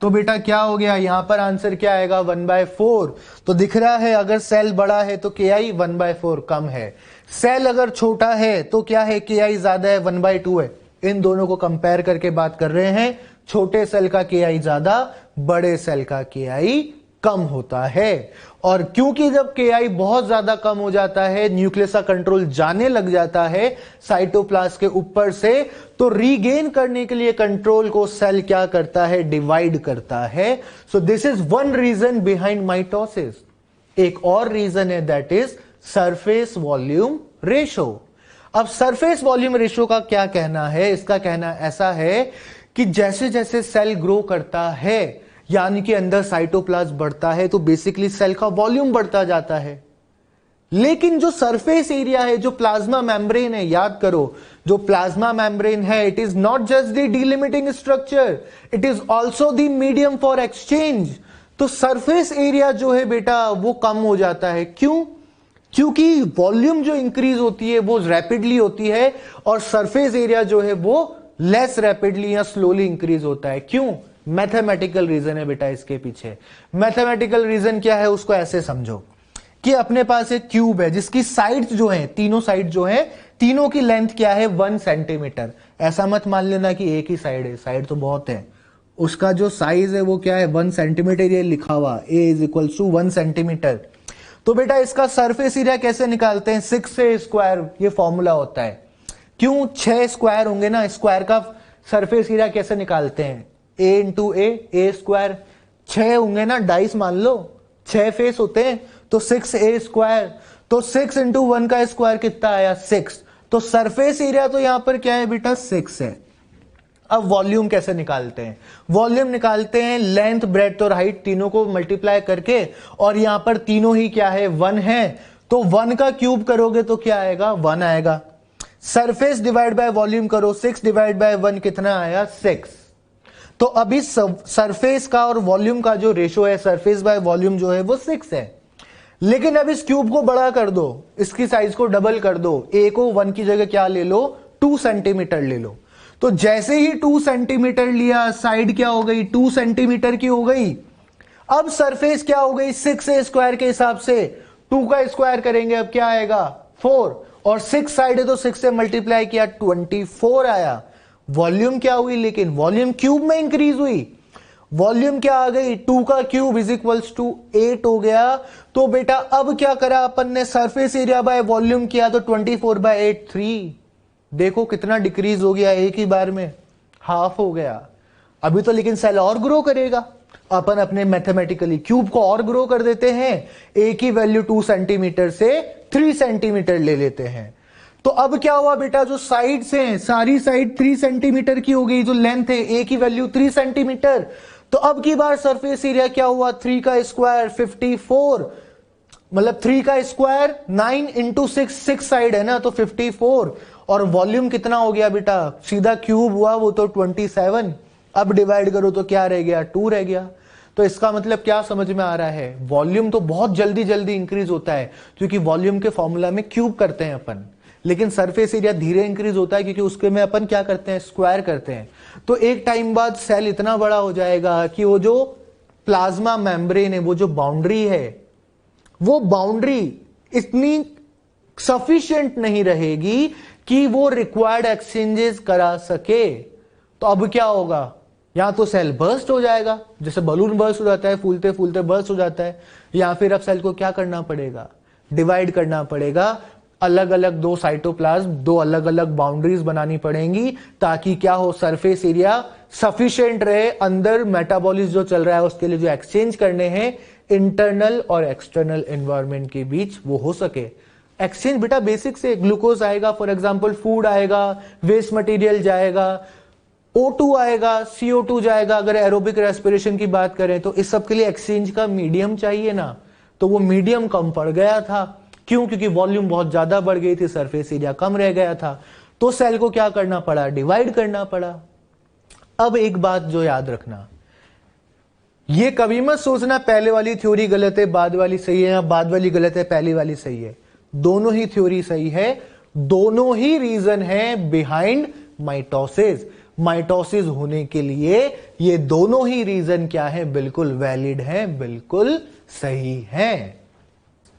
तो बेटा क्या हो गया, यहां पर आंसर क्या आएगा, 1/4। तो दिख रहा है अगर सेल बड़ा है तो KI 1/4 कम है, सेल अगर छोटा है तो क्या है, KI ज्यादा है, 1/2 है। इन दोनों को कंपेयर करके बात कर रहे हैं, छोटे सेल का KI ज्यादा, बड़े सेल का KI कम होता है। और क्योंकि जब KI बहुत ज्यादा कम हो जाता है, न्यूक्लियस का कंट्रोल जाने लग जाता है साइटोप्लाज्म के ऊपर से, तो रीगेन करने के लिए कंट्रोल को सेल क्या करता है, डिवाइड करता है। So this is one reason behind mitosis. एक और रीजन है, that is surface volume ratio. अब सरफेस वॉल्यूम रेशो का क्या कहना है, इसका कहना ऐसा है कि जैसे जैसे सेल ग्रो करता है, यानी कि अंदर साइटोप्लाज्म बढ़ता है, तो बेसिकली सेल का वॉल्यूम बढ़ता जाता है। लेकिन जो सरफेस एरिया है, जो प्लाज्मा मेम्ब्रेन है, याद करो जो प्लाज्मा मेम्ब्रेन है, it is not just the delimiting structure, it is also the medium for exchange. तो सरफेस एरिया जो है बेटा वो कम हो जाता है। क्यों? क्योंकि वॉल्यूम जो इंक्रीज होती है वो रैपिडली होती है, और सरफेस एरिया जो है वो लेस रैपिडली या स्लोली इंक्रीज होता है। क्यों? मैथमेटिकल रीजन है बेटा इसके पीछे। मैथमेटिकल रीजन क्या है, उसको ऐसे समझो कि अपने पास एक क्यूब है जिसकी साइड्स जो हैं, तीनों साइड जो हैं, तीनों की लेंथ क्या है, 1 सेंटीमीटर। ऐसा मत मान लेना कि एक ही साइड है, साइड तो बहुत है। उसका जो साइज है वो क्या है, 1 सेंटीमीटर, ये लिखा हुआ A = 1 सेंटीमीटर। तो बेटा इसका सरफेस एरिया कैसे निकालते हैं, 6a², ये फॉर्मूला होता है। क्यों, 6 स्क्वायर होंगे ना, स्क्वायर का सरफेस एरिया कैसे निकालते हैं, a इंटू a², 6 होंगे ना, डाइस मान लो 6 फेस होते हैं, तो 6a², तो 6 इंटू 1 का स्क्वायर कितना आया, 6। तो सरफेस एरिया तो यहां पर क्या है बेटा, 6 है। अब वॉल्यूम कैसे निकालते हैं, वॉल्यूम निकालते हैं लेंथ ब्रेड्थ और हाइट तीनों को मल्टीप्लाई करके, और यहां पर तीनों ही क्या है, 1 है, तो 1 का क्यूब करोगे तो क्या आएगा, 1 आएगा। सरफेस डिवाइड बाय वॉल्यूम करो, 6 डिवाइड बाय 1 कितना आया, 6। तो अभी सरफेस का और वॉल्यूम का जो रेशो है, सरफेस बाय वॉल्यूम जो है वो 6 है। लेकिन अब इस क्यूब को बड़ा कर दो, इसकी साइज को डबल कर दो, a को 1 की जगह क्या ले लो, 2 सेंटीमीटर ले लो। तो जैसे ही 2 सेंटीमीटर लिया, साइड क्या हो गई, 2 सेंटीमीटर की हो गई। अब सरफेस क्या हो गई, 6a² के हिसाब से 2 का स्क्वायर करेंगे, अब क्या आएगा, 4, और 6 साइड है तो 6 से मल्टीप्लाई किया, 24 आया। वॉल्यूम क्या हुई, लेकिन वॉल्यूम क्यूब में इंक्रीज हुई, वॉल्यूम क्या आ गई, 2 का क्यूब इज इक्वल्स टू 8 हो गया। तो बेटा अब क्या करा अपन ने, सरफेस एरिया बाय वॉल्यूम किया, तो 24/8 3। देखो कितना डिक्रीज हो गया, एक ही बार में हाफ हो गया। अभी तो लेकिन सेल और ग्रो करेगा, अपन अपने मैथमेटिकली क्यूब को और ग्रो कर देते हैं, ए की वैल्यू 2 सेंटीमीटर से 3 सेंटीमीटर ले लेते हैं। तो अब क्या हुआ बेटा, जो साइड से हैं सारी साइड 3 सेंटीमीटर की हो गई, जो लेंथ है ए की वैल्यू 3 सेंटीमीटर। तो अब की बार सरफेस एरिया क्या हुआ, 3 का स्क्वायर 54, मतलब 3 का स्क्वायर 9 इंटू 6 साइड है ना, तो 54, और वॉल्यूम कितना हो गया बेटा, सीधा क्यूब हुआ वो तो 27। अब डिवाइड करो तो क्या रह गया, 2 रह गया। तो इसका मतलब क्या समझ में आ रहा है, वॉल्यूम तो बहुत जल्दी जल्दी इंक्रीज होता है, क्योंकि वॉल्यूम के फॉर्मूला में क्यूब करते हैं अपन, लेकिन सरफेस एरिया धीरे इंक्रीज होता है, क्योंकि उसके में अपन क्या करते हैं, स्क्वायर करते हैं। तो एक टाइम बाद सेल इतना बड़ा हो जाएगा कि वो जो प्लाज्मा मेम्ब्रेन है, वो जो बाउंड्री है, वो बाउंड्री इतनी सफिशिएंट नहीं रहेगी कि वो रिक्वायर्ड एक्सचेंजेस करा सके। तो अब क्या होगा, या तो सेल बर्स्ट हो जाएगा, जैसे बलून बर्स्ट हो जाता है, फूलते फूलते बर्स्ट हो जाता है, या फिर अब सेल को क्या करना पड़ेगा, डिवाइड करना पड़ेगा, अलग अलग 2 साइटोप्लाज्म, 2 अलग अलग बाउंड्रीज बनानी पड़ेंगी, ताकि क्या हो, सरफेस एरिया सफिशिएंट रहे, अंदर मेटाबॉलिज्म जो चल रहा है उसके लिए जो एक्सचेंज करने हैं इंटरनल और एक्सटर्नल एनवायरनमेंट के बीच, वो हो सके। एक्सचेंज बेटा बेसिक से, ग्लूकोज आएगा फॉर एग्जांपल, फूड आएगा, वेस्ट मटेरियल जाएगा, O2 आएगा, CO2 जाएगा, अगर एरोबिक रेस्पिरेशन की बात करें तो इस सब के लिए एक्सचेंज का मीडियम चाहिए ना, तो वो मीडियम कम पड़ गया था। क्यों, क्योंकि वॉल्यूम बहुत ज्यादा बढ़ गई थी, सरफेस एरिया कम रह गया था, तो सेल को क्या करना पड़ा, डिवाइड करना पड़ा। अब एक बात जो याद रखना, ये कभी मत सोचना पहले वाली थ्योरी गलत है बाद वाली सही है, या बाद वाली गलत है पहली वाली सही है। दोनों ही थ्योरी सही है, दोनों ही रीजन है बिहाइंड माइटोसिस। माइटोसिस होने के लिए ये दोनों ही रीजन क्या है, बिल्कुल वैलिड है, बिल्कुल सही है।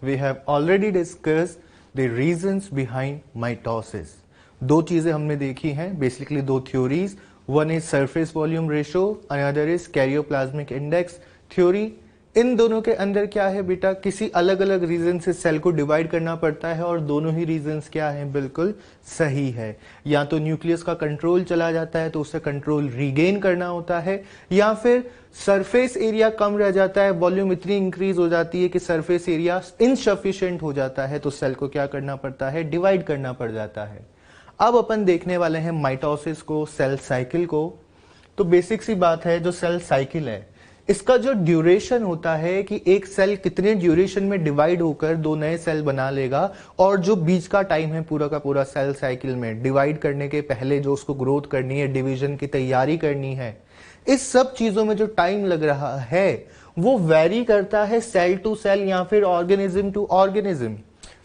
We have already discussed the reasons behind mitosis. 2 चीजें हमने देखी हैं, basically 2 theories, one is surface volume ratio, another is karyoplasmic index theory। इन दोनों के अंदर क्या है बेटा, किसी अलग अलग रीजन से सेल को डिवाइड करना पड़ता है, और दोनों ही रीजंस क्या हैं, बिल्कुल सही है। या तो न्यूक्लियस का कंट्रोल चला जाता है तो उससे कंट्रोल रीगेन करना होता है, या फिर सरफेस एरिया कम रह जाता है, वॉल्यूम इतनी इंक्रीज हो जाती है कि सरफेस एरिया इनसफिशिएंट हो जाता है, तो सेल को क्या करना पड़ता है, डिवाइड करना पड़ जाता है। अब अपन देखने वाले हैं माइटोसिस को, सेल साइकिल को। तो बेसिक सी बात है, जो सेल साइकिल है इसका जो ड्यूरेशन होता है कि एक सेल कितने ड्यूरेशन में डिवाइड होकर 2 नए सेल बना लेगा, और जो बीच का टाइम है पूरा का पूरा सेल साइकिल में, डिवाइड करने के पहले जो उसको ग्रोथ करनी है, डिवीजन की तैयारी करनी है, इस सब चीजों में जो टाइम लग रहा है वो वेरी करता है सेल टू सेल या फिर organism to organism.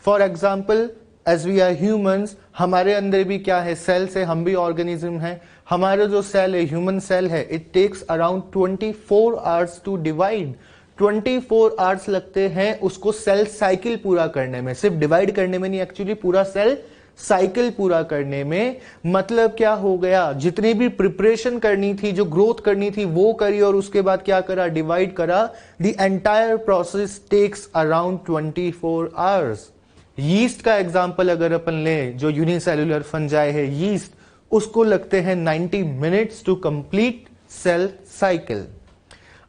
For example as we are humans, हमारे अंदर भी क्या है, सेल से हम भी ऑर्गेनिज्म है। हमारा जो सेल है, ह्यूमन सेल है, it takes around 24 hours to divide. 24 hours लगते हैं उसको सेल साइकिल पूरा करने में, सिर्फ डिवाइड करने में नहीं, एक्चुअली पूरा सेल साइकिल पूरा करने में। मतलब क्या हो गया, जितनी भी प्रिपरेशन करनी थी, जो ग्रोथ करनी थी वो करी, और उसके बाद क्या करा, डिवाइड करा। The entire process takes around 24 hours. Yeast का एग्जांपल अगर अपन लें, जो यूनिसेल्युलर फंजाई है यीस्ट, उसको लगते हैं 90 minutes to complete cell cycle.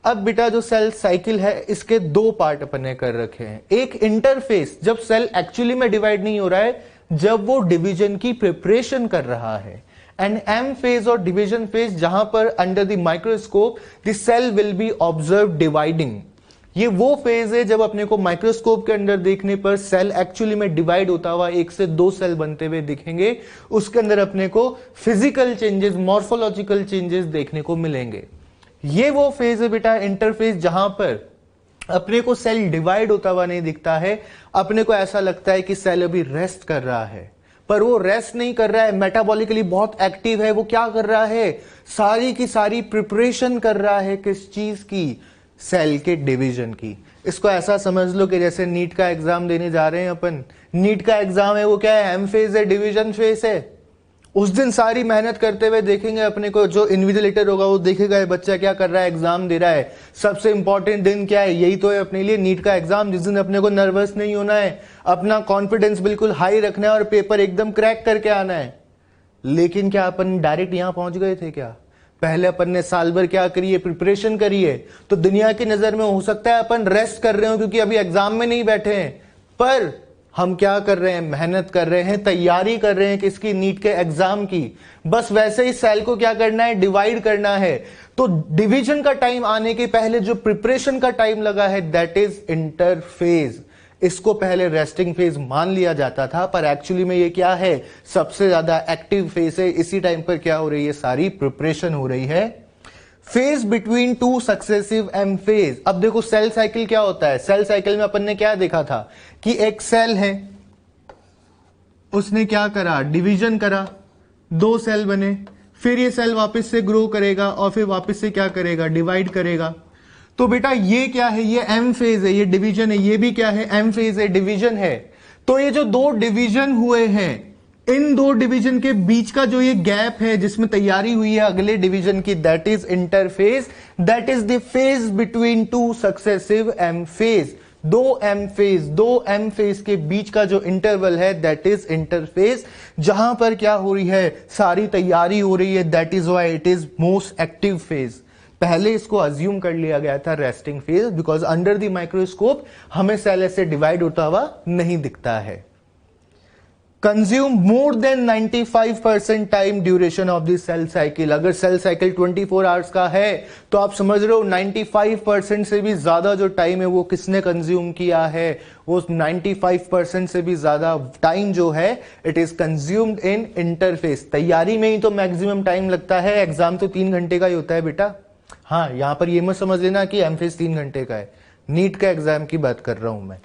अब बेटा जो सेल साइकिल है इसके दो पार्ट अपन ने कर रखे हैं। एक इंटरफेस, जब सेल एक्चुअली में डिवाइड नहीं हो रहा है, जब वो डिवीजन की प्रिपरेशन कर रहा है। एंड एम फेज और डिवीजन फेज, जहां पर under the microscope the cell will be observe dividing. ये वो फेज है जब अपने को माइक्रोस्कोप के अंदर देखने पर सेल एक्चुअली में डिवाइड होता हुआ 1 से 2 सेल बनते हुए दिखेंगे। उसके अंदर अपने को फिजिकल चेंजेस, मॉर्फोलॉजिकल चेंजेस देखने को मिलेंगे। ये वो फेज है बेटा इंटरफेस, जहां पर अपने को सेल डिवाइड होता हुआ नहीं दिखता है। अपने को ऐसा लगता है कि सेल अभी रेस्ट कर रहा है, पर वो रेस्ट नहीं कर रहा है, मेटाबॉलिकली बहुत एक्टिव है। वो क्या कर रहा है, सारी की सारी प्रिपरेशन कर रहा है। किस चीज की, सेल के डिवीजन की। इसको ऐसा समझ लो कि जैसे नीट का एग्जाम देने जा रहे हैं अपन, नीट का एग्जाम है वो क्या है, एम फेज है, डिवीजन फेज है। उस दिन सारी मेहनत करते हुए देखेंगे अपने को, जो इन्विजिलेटर होगा वो देखेगा ये बच्चा क्या कर रहा है, एग्जाम दे रहा है। सबसे इंपॉर्टेंट दिन क्या है, यही तो है अपने लिए, नीट का एग्जाम, जिस दिन अपने को नर्वस नहीं होना है, अपना कॉन्फिडेंस बिल्कुल हाई रखना है और पेपर एकदम क्रैक करके आना है। लेकिन क्या अपन डायरेक्ट यहां पहुंच गए थे क्या? पहले अपन ने साल भर क्या करी है, प्रिपरेशन करी है। तो दुनिया की नजर में हो सकता है अपन रेस्ट कर रहे हो क्योंकि अभी एग्जाम में नहीं बैठे हैं, पर हम क्या कर रहे हैं, मेहनत कर रहे हैं, तैयारी कर रहे हैं किसकी, नीट के एग्जाम की। बस वैसे ही सेल को क्या करना है, डिवाइड करना है। तो डिवीजन का टाइम आने के पहले जो प्रिपरेशन का टाइम लगा है, दैट इज इंटरफेज। इसको पहले रेस्टिंग फेज मान लिया जाता था, पर एक्चुअली में ये क्या है, सबसे ज्यादा एक्टिव फेज है। इसी टाइम पर क्या हो रही है, सारी प्रिपरेशन हो रही है। Phase between two successive M phase. अब देखो सेल साइकिल क्या होता है, सेल साइकिल में अपन ने क्या देखा था कि एक सेल है, उसने क्या करा, डिवीजन करा, 2 सेल बने, फिर ये सेल वापस से ग्रो करेगा और फिर वापस से क्या करेगा, डिवाइड करेगा। तो बेटा ये क्या है, ये एम फेज है, ये डिवीजन है। ये भी क्या है, एम फेज है, डिवीजन है। तो ये जो 2 डिवीजन हुए हैं, इन 2 डिवीजन के बीच का जो ये गैप है जिसमें तैयारी हुई है अगले डिवीजन की, that is interphase. That is the phase between 2 successive M phase. 2 M phase के बीच का जो इंटरवल है, दैट इज इंटरफेज, जहां पर क्या हो रही है, सारी तैयारी हो रही है। That is why it is most active phase. पहले इसको अज्यूम कर लिया गया था resting phase, because under the microscope हमें सेल ऐसे डिवाइड होता हुआ नहीं दिखता है। Consume more than 95% time duration of the cell cycle. अगर सेल साइकिल 24 आवर्स का है तो आप समझ रहे हो 95% से भी ज्यादा जो टाइम है वो किसने कंज्यूम किया है, वो 95% से भी ज्यादा टाइम जो है it is consumed in interface. तैयारी में ही तो मैक्सिमम टाइम लगता है, एग्जाम तो 3 घंटे का ही होता है बेटा। हाँ, यहां पर ये मत समझ लेना कि एम फेज 3 घंटे का है, नीट का एग्जाम की बात कर रहा हूं मैं।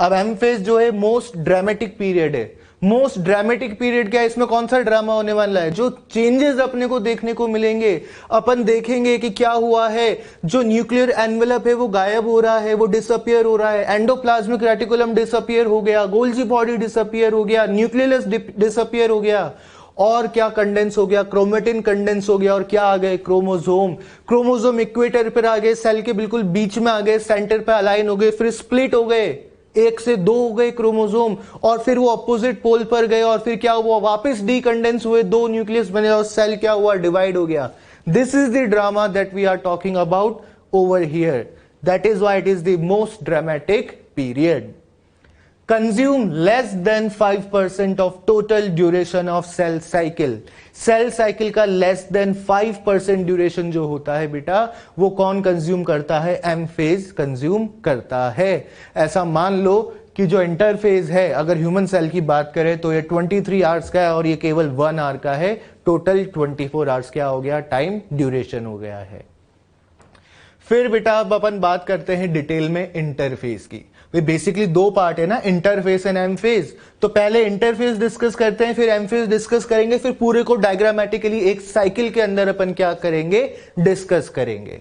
अब एम फेज जो है मोस्ट ड्रामेटिक पीरियड है। मोस्ट ड्रामेटिक पीरियड क्या है, इसमें कौन सा ड्रामा होने वाला है, जो चेंजेस अपने को देखने को मिलेंगे। अपन देखेंगे कि क्या हुआ है, जो न्यूक्लियर एनवेलप है वो गायब हो रहा है, वो डिसअपियर हो रहा है। एंडोप्लाज्मिक रेटिकुलम डिसअपियर हो गया, गोल्जी बॉडी डिसअपियर हो गया, न्यूक्लियस डिसअपियर हो गया, और क्या कंडेंस हो गया, क्रोमेटिन कंडेंस हो गया, और क्या आ गए, क्रोमोसोम। क्रोमोसोम इक्वेटर पर आ गए, सेल के बिल्कुल बीच में आ गए, सेंटर पे अलाइन हो गए, फिर स्प्लिट हो गए, 1 से 2 हो गए क्रोमोसोम, और फिर वो अपोजिट पोल पर गए, और फिर क्या हुआ, वापस डीकंडेंस हुए, 2 न्यूक्लियस बने और सेल क्या हुआ, डिवाइड हो गया। This is the drama that we are talking about over here. That is why it is the most dramatic period. Consume less than 5% of total duration of cell cycle. Cell cycle का less than 5% duration जो होता है बेटा, वो कौन consume करता है, M phase consume करता है। ऐसा मान लो कि जो इंटरफेज है, अगर ह्यूमन सेल की बात करें तो ये 23 आवर्स का है और ये केवल 1 आवर का है। टोटल 24 आवर्स क्या हो गया, टाइम ड्यूरेशन हो गया है। फिर बेटा अब अपन बात करते हैं डिटेल में इंटरफेस की। बेसिकली 2 पार्ट है ना, इंटरफेस एंड एम फेज। तो पहले इंटरफेस डिस्कस करते हैं, फिर एम फेज डिस्कस करेंगे, फिर पूरे को डायग्रामेटिकली एक साइकिल के अंदर अपन क्या करेंगे, डिस्कस करेंगे।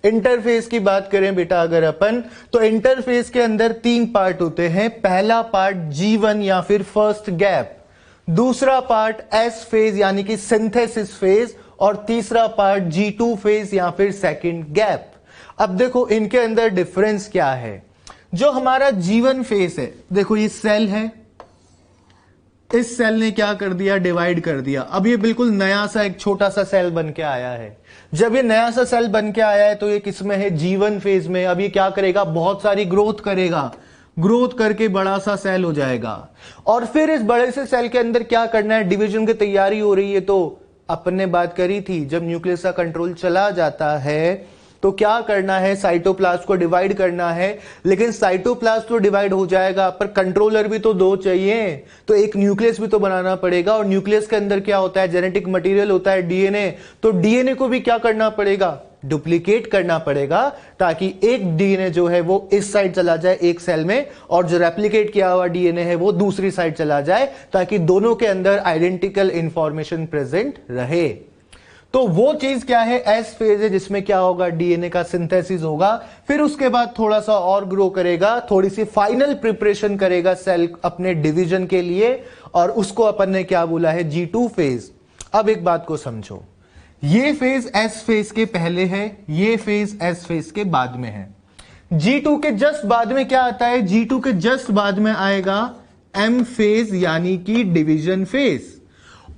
इंटरफेस की बात करें बेटा अगर अपन, तो इंटरफेस के अंदर 3 पार्ट होते हैं। पहला पार्ट G1 या फिर फर्स्ट गैप। दूसरा पार्ट एस फेज यानी कि सिंथेसिस फेज, और तीसरा पार्ट G2 फेज या फिर सेकंड गैप। अब देखो इनके अंदर डिफरेंस क्या है। जो हमारा G1 फेज है, देखो ये सेल है, इस सेल ने क्या कर दिया, डिवाइड कर दिया। अब ये बिल्कुल नया सा एक छोटा सा सेल बन के आया है। जब ये नया सा सेल बन के आया है तो ये किसमें है, G1 फेज में। अब ये क्या करेगा, बहुत सारी ग्रोथ करेगा, ग्रोथ करके बड़ा सा सेल हो जाएगा। और फिर इस बड़े से सेल के अंदर क्या करना है, डिवीजन की तैयारी हो रही है। तो अपन ने बात करी थी, जब न्यूक्लियस का कंट्रोल चला जाता है तो क्या करना है, साइटोप्लाज्म को डिवाइड करना है। लेकिन साइटोप्लाज्म तो डिवाइड हो जाएगा, पर कंट्रोलर भी तो दो चाहिए, तो एक न्यूक्लियस भी तो बनाना पड़ेगा। और न्यूक्लियस के अंदर क्या होता है, जेनेटिक मटेरियल होता है, डीएनए। तो डीएनए को भी क्या करना पड़ेगा, डुप्लीकेट करना पड़ेगा, ताकि एक डीएनए जो है वो इस साइड चला जाए एक सेल में, और जो रेप्लिकेट किया हुआ डीएनए है वो दूसरी साइड चला जाए, ताकि दोनों के अंदर आइडेंटिकल इंफॉर्मेशन प्रेजेंट रहे। तो वो चीज क्या है, एस फेज है, जिसमें क्या होगा, डीएनए का सिंथेसिस होगा। फिर उसके बाद थोड़ा सा और ग्रो करेगा, थोड़ी सी फाइनल प्रिपरेशन करेगा सेल अपने डिवीजन के लिए, और उसको अपन ने क्या बोला है, G2 फेज। अब एक बात को समझो, ये फेज एस फेज के पहले है, ये फेज एस फेज के बाद में है। G2 के जस्ट बाद में क्या आता है, G2 के जस्ट बाद में आएगा M फेज यानी कि डिवीजन फेज।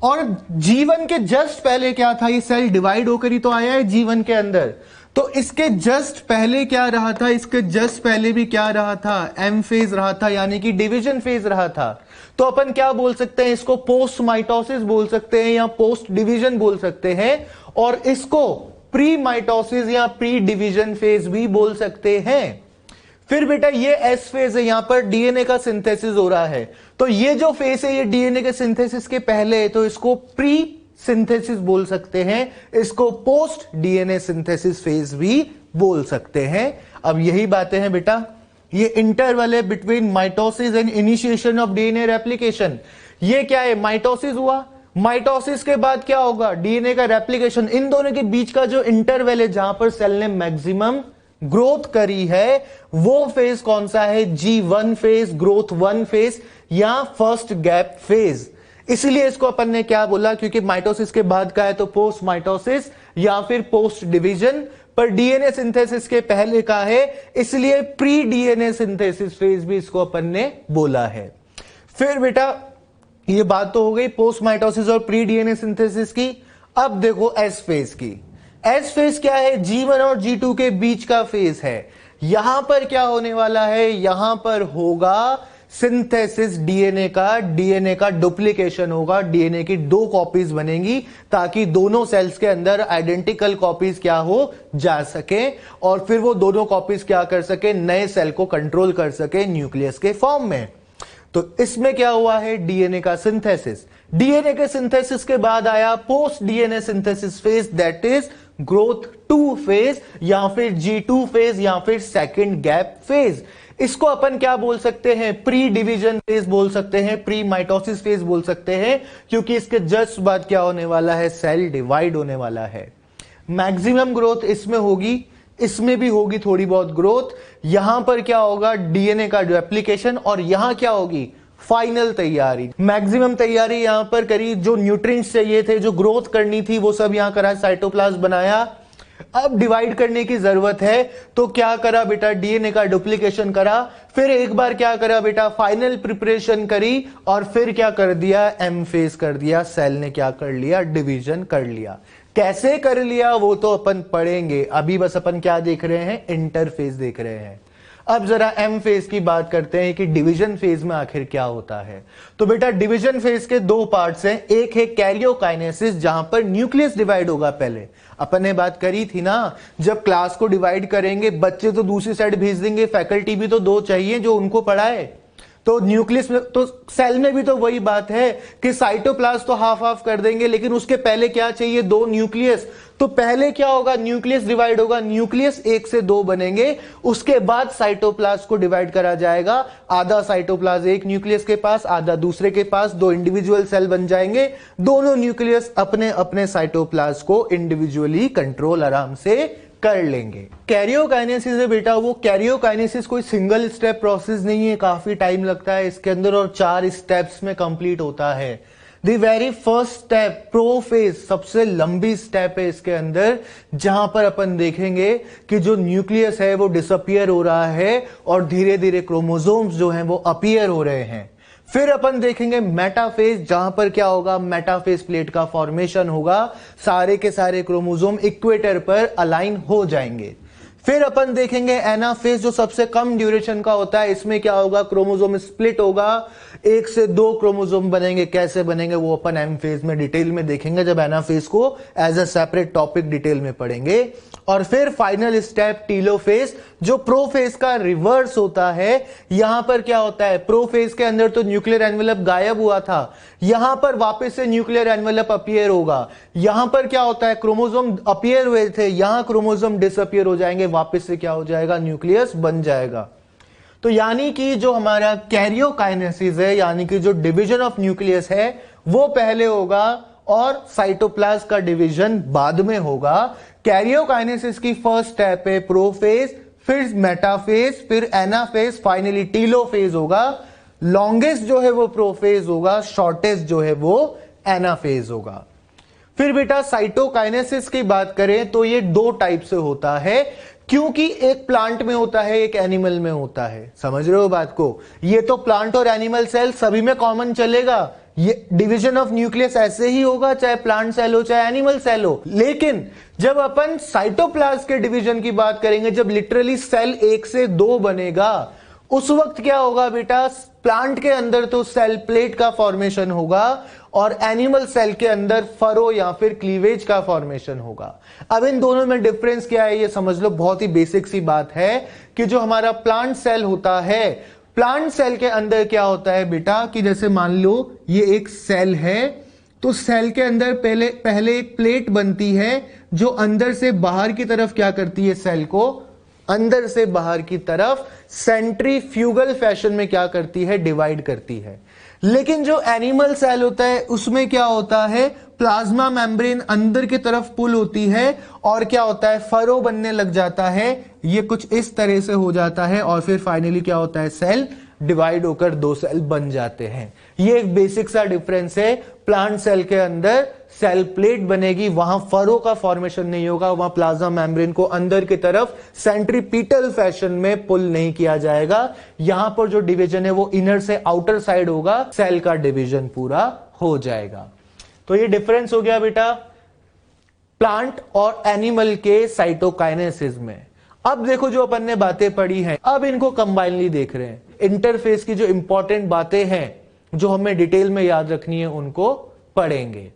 और G1 के जस्ट पहले क्या था, ये सेल डिवाइड होकर ही तो आया है G1 के अंदर। तो इसके जस्ट पहले क्या रहा था, इसके जस्ट पहले भी क्या रहा था, M फेज रहा था, यानी कि डिवीजन फेज रहा था। तो अपन क्या बोल सकते हैं, इसको पोस्ट माइटोसिस बोल सकते हैं या पोस्ट डिवीजन बोल सकते हैं, और इसको प्री माइटोसिस या प्री डिवीजन फेज भी बोल सकते हैं। फिर बेटा ये एस फेज है, यहां पर डीएनए का सिंथेसिस हो रहा है। तो ये जो फेज है ये डीएनए के सिंथेसिस के पहले है, तो इसको प्री सिंथेसिस बोल सकते हैं, इसको पोस्ट डीएनए सिंथेसिस फेज भी बोल सकते हैं। अब यही बातें हैं बेटा, ये इंटरवल है between mitosis and initiation of DNA replication. ये क्या है, माइटोसिस हुआ, माइटोसिस के बाद क्या होगा, डीएनए का रेप्लिकेशन। इन दोनों के बीच का जो इंटरवल है जहां पर सेल ने मैक्सिमम ग्रोथ करी है, वो फेज कौन सा है, G1 फेज, ग्रोथ 1 फेज या फर्स्ट गैप फेज। इसलिए इसको अपन ने क्या बोला, क्योंकि माइटोसिस के बाद का है तो पोस्ट माइटोसिस या फिर पोस्ट डिवीजन, पर डीएनए सिंथेसिस के पहले का है, इसलिए प्री डीएनए सिंथेसिस फेज भी इसको अपन ने बोला है। फिर बेटा ये बात तो हो गई पोस्ट माइटोसिस और प्री डीएनए सिंथेसिस की। अब देखो एस फेज की। एस फेज क्या है, G1 और G2 के बीच का फेज है। यहां पर क्या होने वाला है, यहां पर होगा सिंथेसिस डीएनए का डुप्लीकेशन होगा, डीएनए की 2 कॉपीज बनेंगी, ताकि दोनों सेल्स के अंदर आइडेंटिकल कॉपीज क्या हो जा सके, और फिर वो दोनों कॉपीज क्या कर सके, नए सेल को कंट्रोल कर सके न्यूक्लियस के फॉर्म में। तो इसमें क्या हुआ है, डीएनए का सिंथेसिस। डीएनए के सिंथेसिस के बाद आया post DNA synthesis phase, that is growth 2 phase या फिर G2 फेज या फिर सेकंड गैप फेज। इसको अपन क्या बोल सकते हैं, प्री डिवीजन फेज बोल सकते हैं, प्री माइटोसिस फेज बोल सकते हैं, क्योंकि इसके जस्ट बाद क्या होने वाला है, सेल डिवाइड होने वाला है। मैक्सिमम ग्रोथ इसमें होगी, इसमें भी होगी थोड़ी बहुत ग्रोथ। यहां पर क्या होगा, डीएनए का रेप्लिकेशन, और यहां क्या होगी, फाइनल तैयारी। मैक्सिमम तैयारी यहां पर करी, जो न्यूट्रिएंट्स चाहिए थे, जो ग्रोथ करनी थी, वो सब यहां करा, साइटोप्लाज्म बनाया। अब डिवाइड करने की जरूरत है, तो क्या करा बेटा, डीएनए का डुप्लीकेशन करा। फिर एक बार क्या करा बेटा, फाइनल प्रिपरेशन करी, और फिर क्या कर दिया, एम फेज कर दिया, सेल ने क्या कर लिया, डिवीजन कर लिया। कैसे कर लिया वो तो अपन पढ़ेंगे, अभी बस अपन क्या देख रहे हैं, इंटरफेज देख रहे हैं। अब जरा एम फेज की बात करते हैं कि डिवीजन फेज में आखिर क्या होता है। तो बेटा डिवीजन फेज के 2 पार्ट्स हैं, एक है कैरियोकाइनेसिस, जहां पर न्यूक्लियस डिवाइड होगा। पहले अपन ने बात करी थी ना, जब क्लास को डिवाइड करेंगे, बच्चे तो दूसरी साइड भेज देंगे, फैकल्टी भी तो 2 चाहिए जो उनको पढ़ाए। तो न्यूक्लियस में तो सेल में भी तो वही बात है कि साइटोप्लाज्म तो हाफ हाफ कर देंगे, लेकिन उसके पहले क्या चाहिए, 2 न्यूक्लियस। तो पहले क्या होगा, न्यूक्लियस डिवाइड होगा, न्यूक्लियस 1 से 2 बनेंगे, उसके बाद साइटोप्लाज्म को डिवाइड करा जाएगा। आधा साइटोप्लाज्म एक न्यूक्लियस के पास, आधा दूसरे के पास, 2 इंडिविजुअल सेल बन जाएंगे। दोनों न्यूक्लियस अपने अपने साइटोप्लाज्म को इंडिविजुअली कंट्रोल आराम से कर लेंगे। कैरियोकाइनेसिस है बेटा, वो कैरियोकाइनेसिस कोई सिंगल स्टेप प्रोसेस नहीं है, काफी टाइम लगता है इसके अंदर, और 4 स्टेप्स में कंप्लीट होता है। The very first step prophase सबसे लंबी स्टेप है इसके अंदर, जहां पर अपन देखेंगे कि जो न्यूक्लियस है वो डिसअपियर हो रहा है और धीरे धीरे क्रोमोसोम्स जो हैं वो अपीयर हो रहे हैं। फिर अपन देखेंगे मेटाफेज, जहां पर क्या होगा, मेटाफेज प्लेट का फॉर्मेशन होगा, सारे के सारे क्रोमोसोम इक्वेटर पर अलाइन हो जाएंगे। फिर अपन देखेंगे एनाफेज, जो सबसे कम ड्यूरेशन का होता है। इसमें क्या होगा, क्रोमोसोम स्प्लिट होगा, 1 से 2 क्रोमोसोम बनेंगे। कैसे बनेंगे वो अपन एम फेज में डिटेल में देखेंगे जब एनाफेज को as a separate topic detail में पढ़ेंगे। और फिर फाइनल स्टेप टीलोफेज, जो प्रोफेज का रिवर्स होता है। यहां पर क्या होता है, प्रोफेज के अंदर तो न्यूक्लियर एनवेलप गायब हुआ था, यहां पर वापस से न्यूक्लियर एनवेलप अपीयर होगा। यहां पर क्या होता है, क्रोमोसोम अपीयर हुए थे, यहां क्रोमोसोम डिसअपीयर हो जाएंगे, वापस से क्या हो जाएगा, न्यूक्लियस बन जाएगा। तो यानी कि जो हमारा कैरियोकाइनेसिस है, यानी कि जो डिवीजन ऑफ न्यूक्लियस है वो पहले होगा और साइटोप्लाज्म का डिवीजन बाद में होगा। कैरियोकाइनेसिस की फर्स्ट स्टेप है प्रोफेज, फिर मेटाफेज, फिर एनाफेज, फाइनली टीलोफेज होगा। लॉन्गेस्ट जो है वो प्रोफेज होगा, शॉर्टेस्ट जो है वो एनाफेज होगा। फिर बेटा साइटोकाइनेसिस की बात करें तो ये 2 टाइप से होता है, क्योंकि एक प्लांट में होता है, एक एनिमल में होता है। समझ रहे हो बात को, ये तो प्लांट और एनिमल सेल सभी में कॉमन चलेगा। ये डिवीजन ऑफ न्यूक्लियस ऐसे ही होगा, चाहे प्लांट सेल हो चाहे एनिमल सेल हो। लेकिन जब अपन साइटोप्लाज्म के डिवीजन की बात करेंगे, जब लिटरली सेल 1 से 2 बनेगा, उस वक्त क्या होगा बेटा, प्लांट के अंदर तो सेल प्लेट का फॉर्मेशन होगा और एनिमल सेल के अंदर फरो या फिर क्लीवेज का फॉर्मेशन होगा। अब इन दोनों में डिफरेंस क्या है ये समझ लो, बहुत ही बेसिक सी बात है कि जो हमारा प्लांट सेल होता है, प्लांट सेल के अंदर क्या होता है बेटा, कि जैसे मान लो ये एक सेल है, तो सेल के अंदर पहले एक प्लेट बनती है जो अंदर से बाहर की तरफ क्या करती है, सेल को अंदर से बाहर की तरफ सेंट्रीफ्यूगल फैशन में क्या करती है, डिवाइड करती है। लेकिन जो एनिमल सेल होता है उसमें क्या होता है, प्लाज्मा मेम्ब्रेन अंदर की तरफ पुल होती है और क्या होता है, फरो बनने लग जाता है। ये कुछ इस तरह से हो जाता है और फिर फाइनली क्या होता है, सेल डिवाइड होकर 2 सेल बन जाते हैं। ये एक बेसिक सा डिफरेंस है। प्लांट सेल के अंदर सेल प्लेट बनेगी, वहां फरो का फॉर्मेशन नहीं होगा, वहां प्लाज्मा मेम्ब्रेन को अंदर की तरफ सेंट्रीपिटल फैशन में पुल नहीं किया जाएगा। यहां पर जो डिवीजन है वो इनर से आउटर साइड होगा, सेल का डिवीजन पूरा हो जाएगा। तो ये डिफरेंस हो गया बेटा प्लांट और एनिमल के साइटोकाइनेसिस में। अब देखो जो अपन ने बातें पढ़ी हैं, अब इनको कंबाइनली देख रहे हैं। इंटरफेस की जो इंपॉर्टेंट बातें हैं जो हमें डिटेल में याद रखनी है उनको पढ़ेंगे।